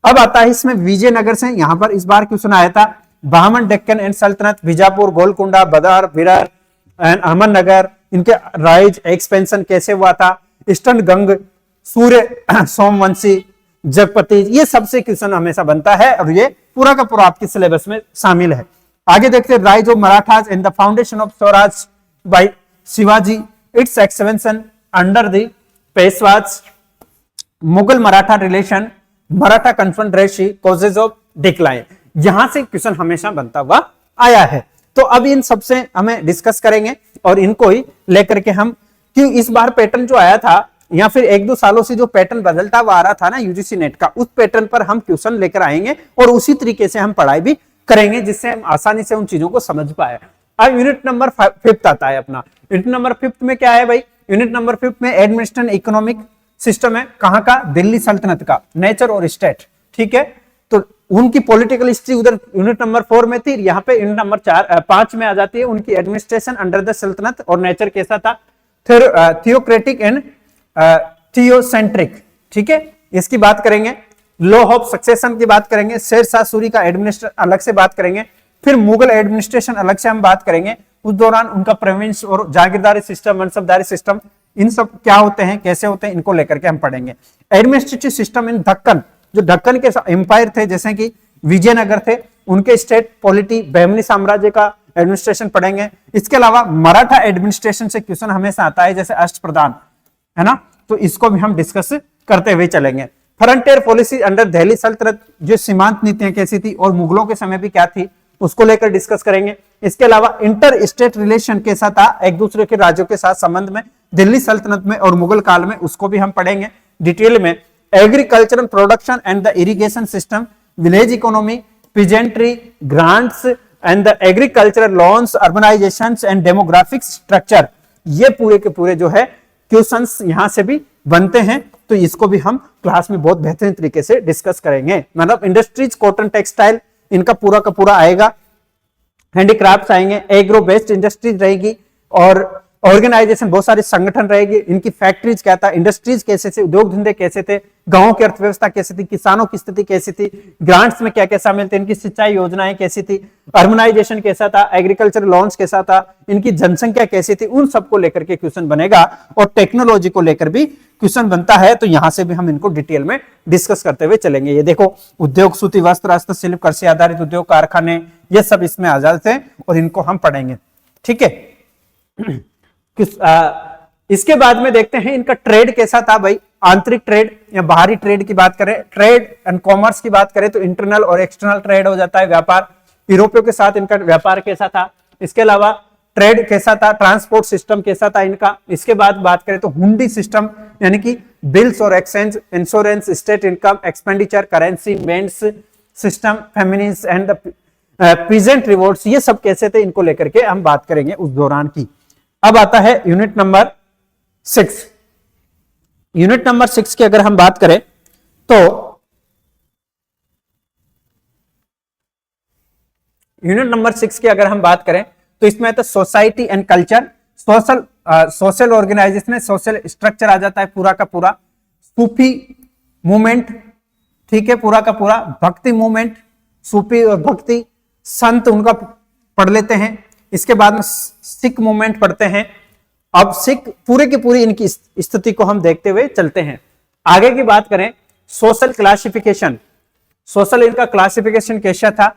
अब आता है इसमें विजयनगर से, यहां पर इस बार क्वेश्चन आया था बहमन, डेक्कन एंड सल्तनत, बीजापुर, गोलकुंडा, बदार, विरार एंड अहमदनगर, इनके राइज एक्सपेंशन कैसे हुआ था, ईस्टर्न गंग, सूर्य सोमवंशी, जगपति, ये सबसे क्वेश्चन हमेशा बनता है और ये पूरा का पूरा आपके सिलेबस में शामिल है। आगे देखते हैं rise of Marathas and the foundation of Swaraj by Shivaji, its expansion under the Peshwas, Mughal Maratha relation, Maratha confederacy, causes of decline, यहां से क्वेश्चन हमेशा बनता हुआ आया है। तो अब इन सबसे हमें डिस्कस करेंगे और इनको ही लेकर के हम, क्यों इस बार पैटर्न जो आया था या फिर एक दो सालों से जो पैटर्न बदलता हुआ आ रहा था ना यूजीसी नेट का, उस पैटर्न पर हम क्वेश्चन लेकर आएंगे और उसी तरीके से हम पढ़ाई भी करेंगे जिससे हम आसानी से उन चीजों को समझ पाए। अब यूनिट नंबर 5 आता है अपना। यूनिट नंबर 5 में क्या है भाई, यूनिट नंबर 5 में एडमिनिस्ट्रेशन इकोनॉमिक सिस्टम है, कहां का, दिल्ली सल्तनत का, नेचर और स्टेट, ठीक है। तो उनकी पॉलिटिकल हिस्ट्री उधर यूनिट नंबर 4 में थी, यहाँ पे यूनिट नंबर 5 में आ जाती है, उनकी एडमिनिस्ट्रेशन अंडर द सल्तनत और नेचर कैसा था, फिर थियोक्रेटिक एंड थियोसेंट्रिक, ठीक है, इसकी बात करेंगे। लॉ ऑफ सक्सेशन की बात करेंगे, शेरशाह सूरी का एडमिनिस्ट्रेशन अलग से बात करेंगे, फिर मुगल एडमिनिस्ट्रेशन अलग से हम बात करेंगे, उस दौरान उनका प्रोविंस और जागीरदारी सिस्टम, मनसबदारी सिस्टम, इन सब क्या होते हैं, कैसे होते हैं, इनको लेकर के हम पढ़ेंगे। एडमिनिस्ट्रेटिव सिस्टम इन दक्कन, जो दक्कन के एम्पायर थे जैसे कि विजयनगर थे, उनके स्टेट पॉलिटी, बहमनी साम्राज्य का एडमिनिस्ट्रेशन पढ़ेंगे। इसके अलावा मराठा एडमिनिस्ट्रेशन से क्वेश्चन हमेशा आता है, जैसे अष्टप्रधान है ना, तो इसको भी हम डिस्कस करते हुए चलेंगे। फ्रंटियर पॉलिसी अंडर दिल्ली सल्तनत, जो सीमांत नीतियां कैसी थी और मुगलों के समय भी क्या थी, उसको लेकर डिस्कस करेंगे। इसके अलावा इंटर स्टेट रिलेशन कैसा था एक दूसरे के राज्यों के साथ संबंध में दिल्ली सल्तनत में और मुगल काल में, उसको भी हम पढ़ेंगे डिटेल में। Agricultural production and the irrigation system, village economy, peasantry, grants and the agricultural loans, urbanisation and demographic structure, ये पूरे के पूरे जो है क्वेश्चंस यहां से भी बनते हैं, तो इसको भी हम क्लास में बहुत बेहतरीन तरीके से डिस्कस करेंगे। मतलब इंडस्ट्रीज, कॉटन, टेक्सटाइल, इनका पूरा का पूरा आएगा, हैंडीक्राफ्ट्स आएंगे, एग्रो बेस्ड इंडस्ट्रीज रहेगी और ऑर्गेनाइजेशन, बहुत सारे संगठन रहेगी, इनकी फैक्ट्रीज क्या था, इंडस्ट्रीज कैसे थे, उद्योग धंधे कैसे थे, गांवों की अर्थव्यवस्था कैसी थी, किसानों की स्थिति कैसी थी, ग्रांट्स में क्या क्या शामिल थे, इनकी सिंचाई योजनाएं कैसी थी, अर्बनाइजेशन कैसा था, एग्रीकल्चर लॉन्स कैसा था, इनकी जनसंख्या कैसी थी, उन सबको लेकर के क्वेश्चन बनेगा। और टेक्नोलॉजी को लेकर भी क्वेश्चन बनता है, तो यहां से भी हम इनको डिटेल में डिस्कस करते हुए चलेंगे। ये देखो, उद्योग, सूती वस्त्र, हस्तशिल्प, कृषि आधारित उद्योग, कारखाने, ये सब इसमें आ जाते हैं और इनको हम पढ़ेंगे, ठीक है। इसके बाद में देखते हैं इनका ट्रेड कैसा था भाई, आंतरिक ट्रेड या बाहरी ट्रेड की बात करें, ट्रेड एंड कॉमर्स की बात करें तो इंटरनल और एक्सटर्नल ट्रेड हो जाता है, व्यापार, यूरोपियों के साथ इनका व्यापार कैसा था। इसके अलावा ट्रेड कैसा था, ट्रांसपोर्ट सिस्टम कैसा था इनका। इसके बाद बात करें तो हुंडी सिस्टम, यानी कि बिल्स और exchange, insurance, state income, expenditure, currency, mints system, famines and present rewards, ये सब कैसे थे, इनको लेकर के हम बात करेंगे उस दौरान की। अब आता है यूनिट नंबर 6। यूनिट नंबर 6 की अगर हम बात करें तो यूनिट नंबर 6 की अगर हम बात करें तो इसमें तो society and culture, social organisation है, सोशल स्ट्रक्चर आ जाता है पूरा का पूरा, सूफी मूवमेंट, ठीक है, पूरा का पूरा भक्ति मूवमेंट, सूफी और भक्ति, संत उनका पढ़ लेते हैं। इसके बाद में सिख मूवमेंट पढ़ते हैं। अब सिख पूरे की पूरी इनकी स्थिति को हम देखते हुए चलते हैं। आगे की बात करें, सोशल क्लासिफिकेशन, सोशल इनका क्लासिफिकेशन कैसा था।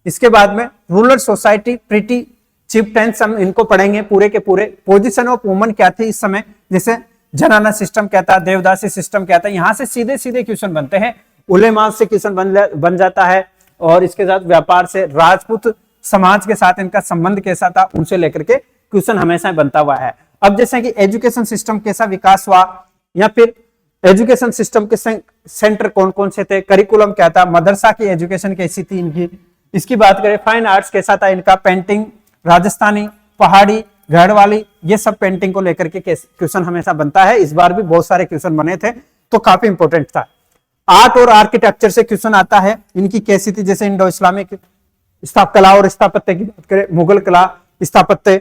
इसके बाद में रूरल सोसाइटी, प्रीटी, चिफ्टेंस, हम इनको पढ़ेंगे पूरे के पूरे। पोजीशन ऑफ वुमन क्या थी इस समय, जैसे जनाना सिस्टम क्या था, देवदासी सिस्टम क्या था, यहां से सीधे सीधे क्वेश्चन बनते हैं। उलेमा से क्वेश्चन बन जाता है और इसके साथ व्यापार से, राजपूत समाज के साथ इनका संबंध कैसा था, उनसे लेकर के क्वेश्चन हमेशा बनता हुआ है। अब जैसे कि एजुकेशन सिस्टम कैसा विकास हुआ, या फिर एजुकेशन सिस्टम के सेंटर कौन कौन से थे, करिकुलम क्या था, मदरसा की एजुकेशन कैसी थी इनकी। इसकी बात करें, फाइन आर्ट्स कैसा था इनका, पेंटिंग, राजस्थानी, पहाड़ी, गढ़वाली, ये सब पेंटिंग को लेकर के क्वेश्चन हमेशा बनता है। इस बार भी बहुत सारे क्वेश्चन बने थे, तो काफी इंपॉर्टेंट था। आर्ट और आर्किटेक्चर से क्वेश्चन आता है, इनकी कैसी थी, जैसे इंडो इस्लामिक कला और स्थापत्य की बात करें, मुगल कला, स्थापत्य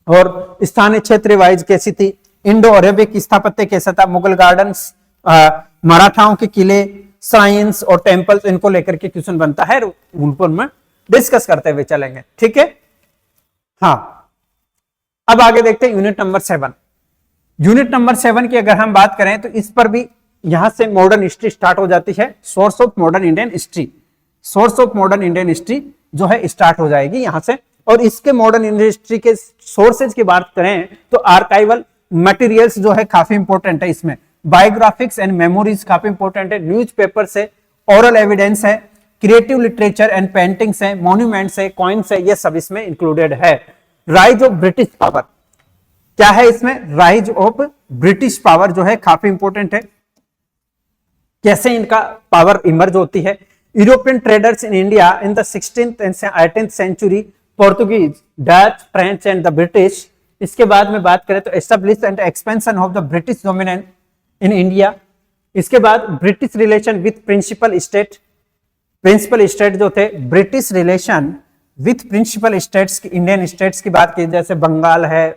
और स्थानीय क्षेत्र वाइज कैसी थी, इंडो अरेबिक स्थापत्य कैसा था, मुगल गार्डन्स, मराठाओं के किले, साइंस और टेम्पल्स, इनको लेकर के क्वेश्चन बनता है, उनको हम डिस्कस करते हुए चलेंगे। ठीक है, हाँ। अब आगे देखते हैं यूनिट नंबर 7। यूनिट नंबर 7 की अगर हम बात करें तो इस पर भी यहां से मॉडर्न हिस्ट्री स्टार्ट हो जाती है। Source of modern Indian history, source of modern Indian history जो है स्टार्ट हो जाएगी यहां से। और इसके मॉडर्न इंडियन हिस्ट्री के सोर्सेज की बात करें तो आर्काइवल मटेरियल्स जो है काफी इंपॉर्टेंट है इसमें, बायोग्राफिक्स एंड मेमोरीज काफी इंपॉर्टेंट है, न्यूज़पेपर है, ओरल एविडेंस है, क्रिएटिव लिटरेचर एंड पेंटिंग्स है, मॉन्यूमेंट्स है, कॉइन्स है, ये सब इसमें इंक्लूडेड है। राइज ऑफ ब्रिटिश पावर, क्या है इसमें, राइज ऑफ ब्रिटिश पावर जो है काफी इंपॉर्टेंट है, कैसे इनका पावर इमर्ज होती है। European traders in India in the 16th and 18th century, Portuguese, Dutch, French and the British. इसके बाद में बात करें तो establish and expansion of the British dominant in India. इसके बाद British relation with principal state, principal state जो थे, British relation with principal states, Indian states की बात की जैसे बंगाल है,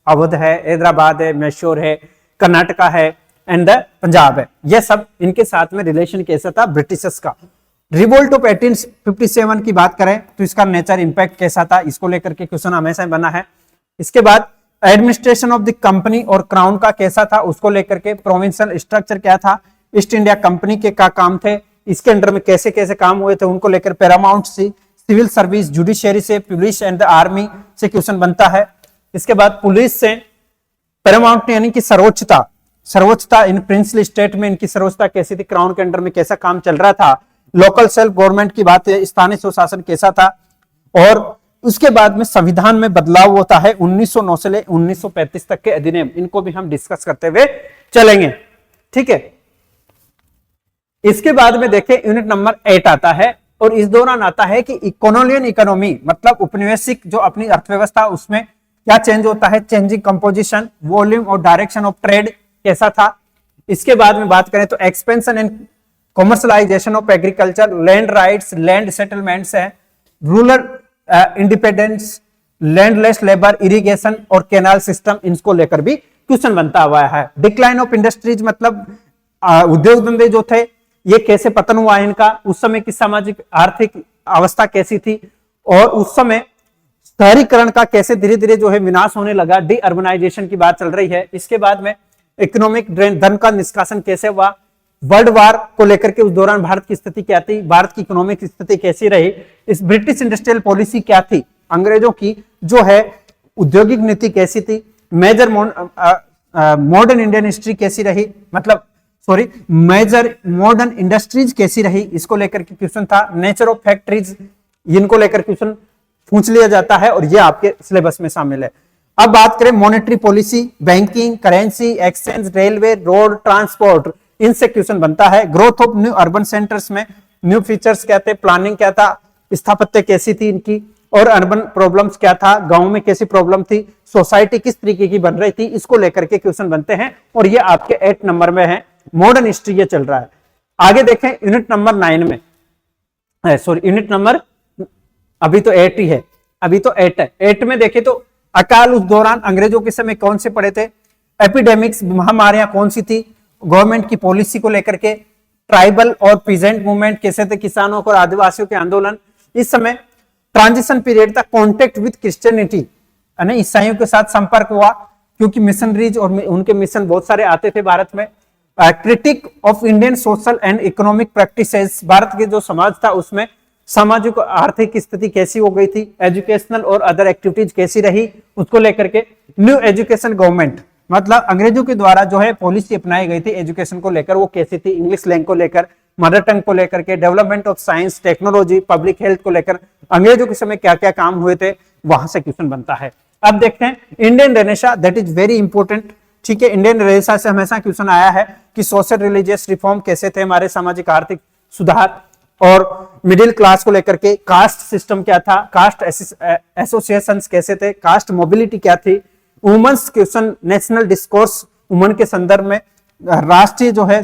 अवध है, हैदराबाद है, मैसूर है, कर्नाटका है एंड द पंजाब है, ये सब इनके साथ में रिलेशन कैसा था ब्रिटिशर्स का। रिवोल्ट ऑफ 1857 की बात करें तो इसका नेचर इंपैक्ट कैसा था, इसको लेकर के क्वेश्चन हमेशा बना है। इसके बाद एडमिनिस्ट्रेशन ऑफ द कंपनी और क्राउन का कैसा था, उसको लेकर के प्रोविंशियल स्ट्रक्चर क्या था, ईस्ट इंडिया कंपनी के क्या काम थे, इसके अंडर में कैसे कैसे काम हुए थे, उनको लेकर पैरामाउंट से, सिविल सर्विस, जुडिशियरी से, पुलिस एंड द आर्मी से क्वेश्चन बनता है। इसके बाद पुलिस से पैरामाउंट यानी कि सर्वोच्चता, सर्वोच्चता इन प्रिंसली स्टेट में इनकी सर्वोच्चता कैसी थी, क्राउन के अंडर में कैसा काम चल रहा था। लोकल सेल्फ गवर्नमेंट की बात है, स्थानीय स्वशासन कैसा था। और उसके बाद में संविधान में बदलाव होता है 1909 से ले 1935 तक के अधिनियम, इनको भी हम डिस्कस करते हुए चलेंगे। ठीक है, इसके बाद में देखें यूनिट नंबर 8 आता है और इस दौरान आता है कि कॉलोनियल इकोनॉमी मतलब उपनिवेशिक जो अपनी अर्थव्यवस्था उसमें क्या चेंज होता है, चेंजिंग कंपोजिशन, वॉल्यूम और डायरेक्शन ऑफ ट्रेड कैसा था। इसके बाद में बात करें तो expansion and commercialisation of agriculture, land rights, land settlements है, rural independence, landless labour, irrigation और कैनाल सिस्टम, इनको लेकर भी क्वेश्चन बनता हुआ है। डिक्लाइन ऑफ इंडस्ट्रीज मतलब उद्योग धंधे जो थे ये कैसे पतन हुआ इनका, उस समय की सामाजिक आर्थिक अवस्था कैसी थी और उस समय शहरीकरण का कैसे धीरे धीरे जो है विनाश होने लगा, डी अर्बनाइजेशन की बात चल रही है। इसके बाद में इकोनॉमिक ड्रेन, धन का निष्कासन कैसे हुआ, वर्ल्ड वार को लेकर के उस दौरान भारत की स्थिति क्या थी, भारत की इकोनॉमिक स्थिति कैसी रही, इस ब्रिटिश इंडस्ट्रियल पॉलिसी क्या थी अंग्रेजों की, जो है औद्योगिक नीति कैसी थी, मेजर मॉडर्न इंडियन हिस्ट्री कैसी रही, मतलब सॉरी मेजर मॉडर्न इंडस्ट्रीज कैसी रही, इसको लेकर के क्वेश्चन था। नेचर ऑफ फैक्ट्रीज, इनको लेकर क्वेश्चन पूछ लिया जाता है और ये आपके सिलेबस में शामिल है। अब बात करें monetary policy, banking, currency, exchange, railway, road transport, इनसे क्वेश्चन बनता है। Growth of new urban centres में न्यू फीचर्स क्या थे, प्लानिंग क्या था, स्थापत्य कैसी थी इनकी, और अर्बन प्रॉब्लम्स क्या था, गांव में कैसी प्रॉब्लम थी, सोसाइटी किस तरीके की बन रही थी, इसको लेकर के क्वेश्चन बनते हैं और ये आपके 8 नंबर में है। मॉडर्न हिस्ट्री ये चल रहा है। आगे देखें यूनिट नंबर 9 में, सॉरी यूनिट नंबर अभी तो 8 ही है, अभी तो 8 है। 8 में देखें तो अकाल उस दौरान अंग्रेजों के समय कौन से पड़े थे, एपिडेमिक्स महामारियां कौन सी थी, गवर्नमेंट की पॉलिसी को लेकर के, ट्राइबल और पीजेंट मूवमेंट कैसे थे, किसानों और आदिवासियों के आंदोलन, इस समय ट्रांजिशन पीरियड था, कॉन्टेक्ट विद क्रिश्चियनिटी यानी ईसाइयों के साथ संपर्क हुआ क्योंकि मिशनरीज और उनके मिशन बहुत सारे आते थे भारत में। Critic of Indian social and economic practices, Bharat के जो समाज था उसमें सामाजिक आर्थिक स्थिति कैसी हो गई थी, एजुकेशनल और अदर एक्टिविटीज कैसी रही, उसको लेकर के। न्यू एजुकेशन गवर्नमेंट मतलब अंग्रेजों के द्वारा जो है पॉलिसी अपनाई गई थी एजुकेशन को लेकर, वो कैसी थी, इंग्लिश लैंग्वेज को लेकर, मदर टंग को लेकर के, development of science technology, public health को लेकर अंग्रेजों के समय क्या क्या काम हुए थे, वहां से क्वेश्चन बनता है। अब देखते हैं Indian renaissance, that is very important. ठीक है, इंडियन रेनेसां से हमेशा क्वेश्चन आया है कि सोशल रिलीजियस रिफॉर्म कैसे थे, हमारे सामाजिक आर्थिक सुधार, और मिडिल क्लास को लेकर के कास्ट सिस्टम क्या था, कास्ट एसोसिएशंस कैसे थे, कास्ट मोबिलिटी क्या थी, women's question, national discourse, women के संदर्भ में राष्ट्रीय जो है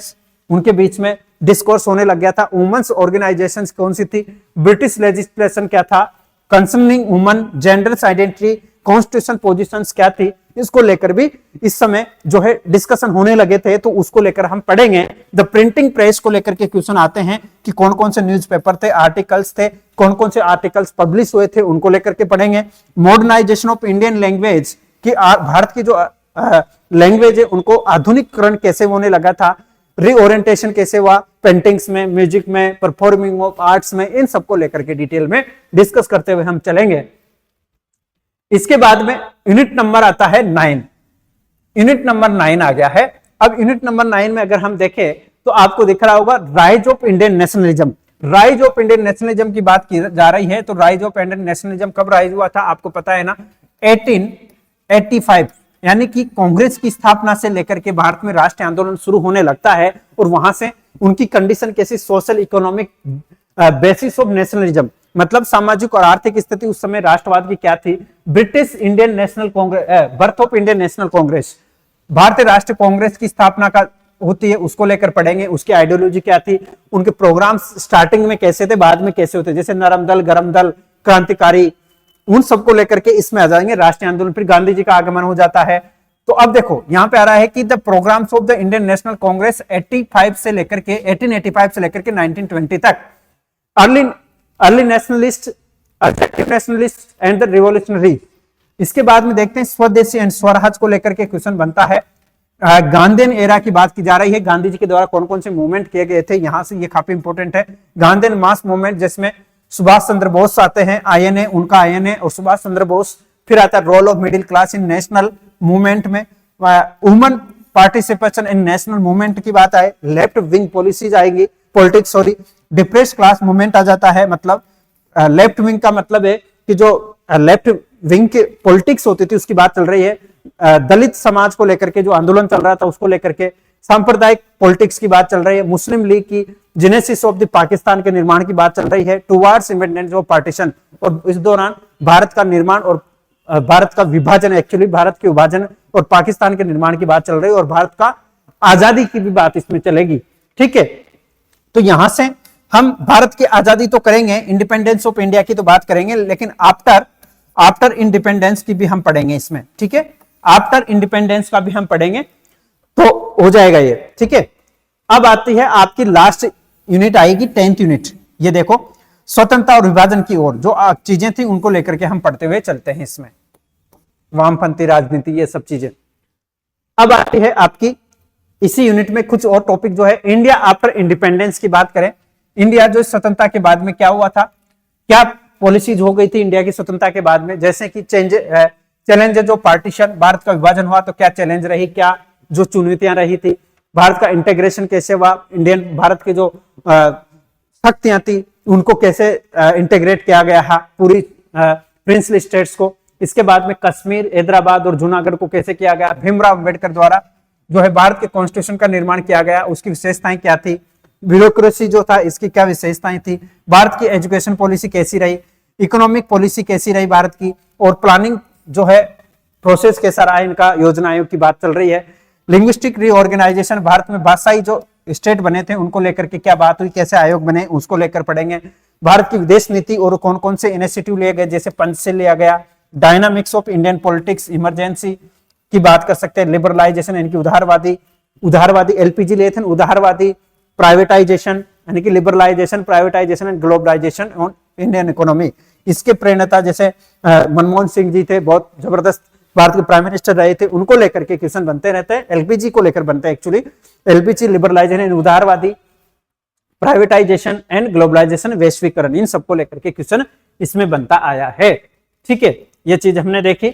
उनके बीच में डिस्कोर्स होने लग गया था, वुमेन्स ऑर्गेनाइजेशंस कौन सी थी, ब्रिटिश लेजिस्लेशन क्या था, concerning women, genders identity, constitution positions क्या थी, इसको लेकर भी इस समय जो है डिस्कशन होने लगे थे, तो उसको लेकर हम पढ़ेंगे। द प्रिंटिंग प्रेस को लेकर के क्वेश्चन आते हैं कि कौन कौन से न्यूज़पेपर थे, आर्टिकल्स थे, कौन कौन से आर्टिकल्स पब्लिश हुए थे, उनको लेकर के पढ़ेंगे। मॉडर्नाइजेशन ऑफ इंडियन लैंग्वेज कि भारत की जो लैंग्वेज है उनको आधुनिकरण कैसे होने लगा था, रीओरिएंटेशन कैसे हुआ पेंटिंग्स में, म्यूजिक में, परफॉर्मिंग ऑफ आर्ट्स में, इन सबको लेकर के डिटेल में डिस्कस करते हुए हम चलेंगे। इसके बाद में यूनिट नंबर आता है 9। यूनिट नंबर 9 आ गया है। अब यूनिट नंबर 9 में अगर हम देखें तो आपको दिख रहा होगा rise of Indian nationalism. Rise of Indian nationalism की बात की जा रही है। तो राइज ऑफ इंडियन नेशनलिज्म कब राइज हुआ था आपको पता है ना, 1885, यानी कि कांग्रेस की स्थापना से लेकर के भारत में राष्ट्रीय आंदोलन शुरू होने लगता है। और वहां से उनकी कंडीशन कैसी, social economic basis of nationalism, मतलब सामाजिक और आर्थिक स्थिति उस समय राष्ट्रवाद की क्या थी। British Indian National Congress, birth of Indian National Congress, भारतीय राष्ट्रीय कांग्रेस की स्थापना का होती है, उसको लेकर पढ़ेंगे। उसकी आइडियोलॉजी क्या थी, उनके प्रोग्राम्स स्टार्टिंग में कैसे थे, बाद में कैसे होते, जैसे नरम दल, गरम दल, क्रांतिकारी, उन सबको लेकर के इसमें आ जाएंगे। राष्ट्रीय आंदोलन, फिर गांधी जी का आगमन हो जाता है। तो अब देखो यहां पे आ रहा है कि the programmes of the Indian National Congress 1885 से लेकर के 1920 तक, early nationalist, nationalist and the revolutionary. इसके बाद में देखते हैं स्वदेशी एंड स्वराज को लेकर के क्वेश्चन बनता है। गांधीयन एरा की बात की जा रही है, गांधी जी के द्वारा कौन कौन से मूवमेंट किए गए थे, यहां से ये काफी इंपॉर्टेंट है। गांधीयन मास मूवमेंट जिसमें सुभाष चंद्र बोस आते हैं, आईएनए उनका आईएनए और सुभाष चंद्र बोस। फिर आता है role of middle class in national movement में, woman participation in national movement की बात आए, लेफ्ट विंग पॉलिसीज आएगी, politics sorry, depressed class movement आ जाता है। मतलब लेफ्ट विंग का मतलब है कि जो लेफ्ट विंग की पॉलिटिक्स होती थी उसकी बात चल रही है। दलित समाज को लेकर के जो आंदोलन चल रहा था उसको लेकर के, सांप्रदायिक पॉलिटिक्स की बात चल रही है, मुस्लिम लीग की जेनेसिस ऑफ द पाकिस्तान के निर्माण की बात चल रही है, टुवार्ड्स इंडिपेंडेंस ऑफ पार्टीशन, और इस दौरान भारत का निर्माण और भारत का विभाजन, एक्चुअली भारत के विभाजन और पाकिस्तान के निर्माण की बात चल रही है, और भारत का आजादी की भी बात इसमें चलेगी। ठीक है, तो यहां से हम भारत की आजादी तो करेंगे, इंडिपेंडेंस ऑफ इंडिया की तो बात करेंगे, लेकिन आफ्टर इंडिपेंडेंस की भी हम पढ़ेंगे इसमें। ठीक है, आफ्टर इंडिपेंडेंस का भी हम पढ़ेंगे तो हो जाएगा ये। ठीक है, अब आती है आपकी लास्ट यूनिट आएगी 10th यूनिट। ये देखो स्वतंत्रता और विभाजन की ओर जो चीजें थी उनको लेकर के हम पढ़ते हुए चलते हैं इसमें, वामपंथी राजनीति, ये सब चीजें। अब आती है आपकी इसी यूनिट में कुछ और टॉपिक जो है, इंडिया आफ्टर इंडिपेंडेंस की बात करें। इंडिया जो स्वतंत्रता के बाद में क्या हुआ था, क्या पॉलिसीज हो गई थी इंडिया की स्वतंत्रता के बाद में, जैसे कि चैलेंज जो पार्टीशन, भारत का विभाजन हुआ तो क्या चैलेंज रही, क्या जो चुनौतियां रही थी, भारत का इंटीग्रेशन कैसे हुआ, इंडियन भारत के जो शक्तियां थी उनको कैसे इंटीग्रेट किया गया है पूरी प्रिंसली स्टेट्स को। इसके बाद में कश्मीर, हैदराबाद और जूनागढ़ को कैसे किया गया, भीमराव अंबेडकर द्वारा जो है भारत के कॉन्स्टिट्यूशन का निर्माण किया गया, उसकी विशेषताएं क्या थी, ब्यूरोक्रेसी जो था इसकी क्या विशेषताएं थी, भारत की एजुकेशन पॉलिसी कैसी रही, इकोनॉमिक पॉलिसी कैसी रही भारत की, और प्लानिंग जो है प्रोसेस कैसा रहा, इनका योजना आयोग की बात चल रही है। लिंग्विस्टिक रीऑर्गेनाइजेशन, भारत में भाषाई जो स्टेट बने थे उनको लेकर के क्या बात हुई, कैसे आयोग बने, उसको लेकर पढ़ेंगे। भारत की विदेश नीति और कौन कौन से इनिशिएटिव लिए गए, जैसे पंचशील लिया गया, dynamics of Indian politics, emergency की बात कर सकते हैं, लिबरलाइजेशन यानी कि उदारवादी एलपीजी लिए थे, उदारवादी प्राइवेटाइजेशन यानी कि liberalisation, privatisation and globalisation on Indian economy. इसके प्रेरणा जैसे मनमोहन सिंह जी थे, बहुत जबरदस्त भारत के प्राइम मिनिस्टर रहे थे, उनको लेकर के क्वेश्चन बनते रहते हैं। एलपीजी को लेकर बनते हैं एक्चुअली, एलपीजी, लिबरलाइजेशन, उदारवादी, प्राइवेटाइजेशन एंड ग्लोबलाइजेशन, वैश्वीकरण, इन सबको लेकर के क्वेश्चन इसमें बनता आया है। ठीक है, ये चीज हमने देखी।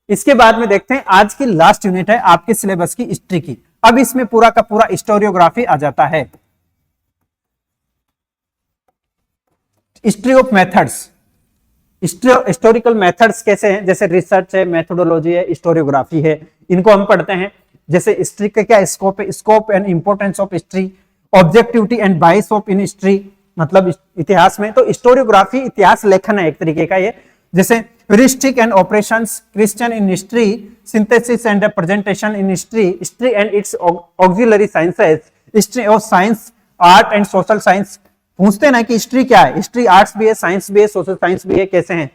इसके बाद में देखते हैं आज की लास्ट यूनिट है आपके सिलेबस की हिस्ट्री की। अब इसमें पूरा का पूरा हिस्टोरियोग्राफी आ जाता है। History of methods, historical methods कैसे हैं, जैसे रिसर्च है, मेथोडोलॉजी है, हिस्टोरियोग्राफी है, इनको हम पढ़ते हैं। जैसे हिस्ट्री का क्या स्कोप है, scope and importance of history, objectivity and बाइस ऑफ इन हिस्ट्री, मतलब इतिहास में। तो हिस्टोरियोग्राफी इतिहास लेखन है एक तरीके का ये। जैसे heuristic and operations, Christian in history, synthesis and representation in history, history and it's auxiliary sciences, history of science, art and social science. पूछते हैं ना कि हिस्ट्री क्या है, हिस्ट्री आर्ट्स भी है, साइंस भी है, सोशल साइंस भी है, कैसे हैं।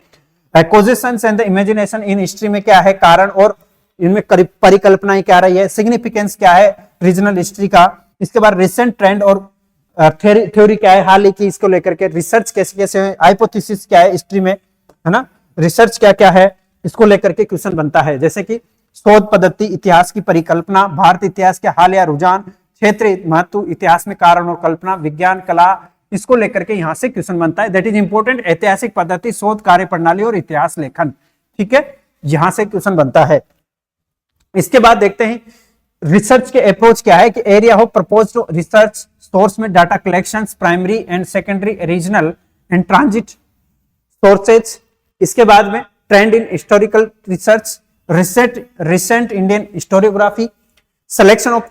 Acquisitions and the imagination in history में क्या है, कारण और इनमें परिकल्पनाएं क्या रही है, सिग्निफिकेंस क्या है रीजनल हिस्ट्री का। इसके बाद रिसेंट ट्रेंड और थ्योरी क्या है हाल ही की इसको लेकर के, रिसर्च कैसे कैसे है, हाइपोथेसिस क्या है हिस्ट्री में, है ना, रिसर्च क्या क्या है, इसको लेकर के क्वेश्चन बनता है। जैसे कि शोध पद्धति, इतिहास की परिकल्पना, भारत इतिहास के हाल या रुझान, क्षेत्रीय महत्व, इतिहास में कारण और कल्पना, विज्ञान कला, इसको लेकर के यहां से क्वेश्चन बनता है। दैट इज इंपॉर्टेंट, ऐतिहासिक पद्धति, शोध कार्य प्रणाली और इतिहास लेखन, ठीक है, यहां से क्वेश्चन बनता है। इसके बाद देखते हैं रिसर्च के अप्रोच क्या है कि area of proposed research, source में data collections, primary and secondary, regional and transit sources. इसके बाद में trend in historical research, recent Indian historiography, selection of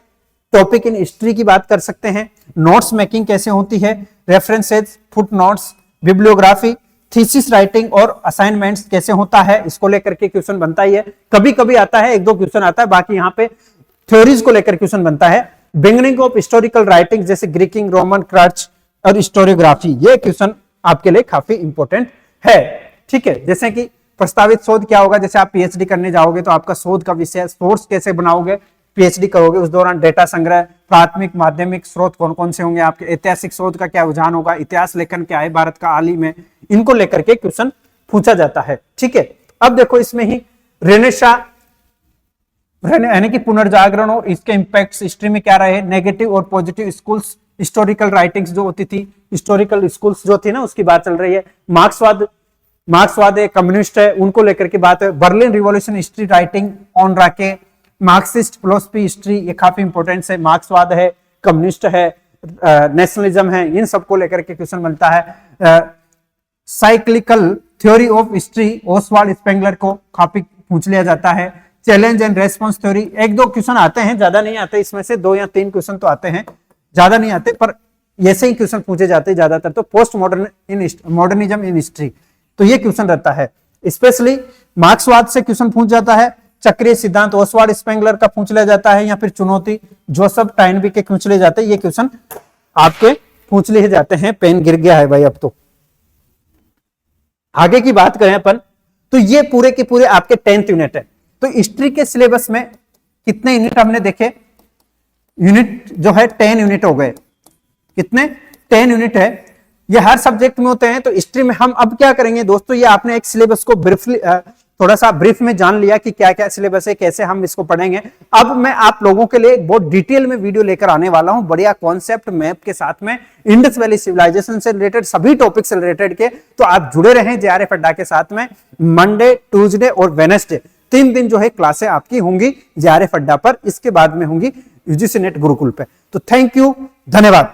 topic in history की बात कर सकते हैं, नोट्स मेकिंग कैसे होती है, references, foot notes, bibliography, thesis writing और असाइनमेंट्स कैसे होता है, इसको लेकर के क्वेश्चन बनता ही है। कभी कभी आता है, एक दो क्वेश्चन आता है, बाकी यहाँ पे थ्योरीज को लेकर क्वेश्चन बनता है। बिगिनिंग ऑफ हिस्टोरिकल राइटिंग जैसे ग्रीकिंग, रोमन, क्रच और हिस्टोरियोग्राफी, ये क्वेश्चन आपके लिए काफी इंपॉर्टेंट है, ठीक है। जैसे कि प्रस्तावित शोध क्या होगा, जैसे आप पीएचडी करने जाओगे तो आपका शोध का विषय, सोर्स कैसे बनाओगे, पीएचडी करोगे उस दौरान डेटा संग्रह, प्राथमिक माध्यमिक स्रोत कौन कौन से होंगे आपके, ऐतिहासिक शोध का क्या रुझान होगा, इतिहास लेखन क्या है भारत का हाल ही में, इनको लेकर के क्वेश्चन पूछा जाता है, ठीक है। अब देखो इसमें ही रेनेसा यानी कि पुनर्जागरण और इसके इंपैक्ट्स हिस्ट्री में क्या रहे, नेगेटिव और पॉजिटिव स्कूल्स, हिस्टोरिकल राइटिंग्स जो होती थी, हिस्टोरिकल स्कूल्स जो थी ना उसकी बात चल रही है। मार्क्सवाद है, कम्युनिस्ट है, उनको लेकर के बात है। Berlin revolution history writing on राके, मार्क्सिस्ट फिलोसफी हिस्ट्री, ये काफी इंपॉर्टेंट है, मार्क्सवाद है, कम्युनिस्ट है, नेशनलिज्म है, इन सबको लेकर के क्वेश्चन बनता है। Cyclical theory of history, Oswald Spengler को काफी पूछ लिया जाता है। चैलेंज एंड रेस्पॉन्स थ्योरी, एक दो क्वेश्चन आते हैं, ज्यादा नहीं आते, इसमें से 2 या 3 क्वेश्चन तो आते हैं, ज्यादा नहीं आते, पर ऐसे ही क्वेश्चन पूछे जाते हैं ज्यादातर। तो पोस्ट मॉडर्निज्म इन हिस्ट्री, तो ये क्वेश्चन रहता है। स्पेशली मार्क्सवाद से क्वेश्चन पूछ जाता है, चक्रीय सिद्धांत ओसवाल्ड स्पेंगलर का पूछ लिया जाता है, या फिर चुनौती जोसेफ टाइनबी के पूछ लिए जाते हैं, ये क्वेश्चन आपके पूछ लिए जाते हैं। पेन गिर गया है भाई अब तो। आगे की बात करें अपन, तो ये पूरे के पूरे आपके 10th यूनिट है। तो हिस्ट्री के सिलेबस में कितने यूनिट हमने देखे, यूनिट जो है 10 यूनिट हो गए, कितने 10 यूनिट है, ये हर सब्जेक्ट में होते हैं। तो हिस्ट्री में हम अब क्या करेंगे दोस्तों, ये आपने एक सिलेबस को ब्रीफली थोड़ा सा ब्रीफ में जान लिया कि क्या क्या सिलेबस है, कैसे हम इसको पढ़ेंगे। अब मैं आप लोगों के लिए बहुत डिटेल में वीडियो लेकर आने वाला हूं, बढ़िया कॉन्सेप्ट मैप के साथ में, इंडस वैली सिविलाइजेशन से रिलेटेड सभी टॉपिक से रिलेटेड के। तो आप जुड़े रहें जेआरएफ अड्डा के साथ में। मंडे, ट्यूसडे और वेडनेसडे 3 दिन जो है क्लासें आपकी होंगी जेआरएफ अड्डा पर, इसके बाद में होंगी यूजीसी नेट गुरुकुल पे। तो थैंक यू, धन्यवाद।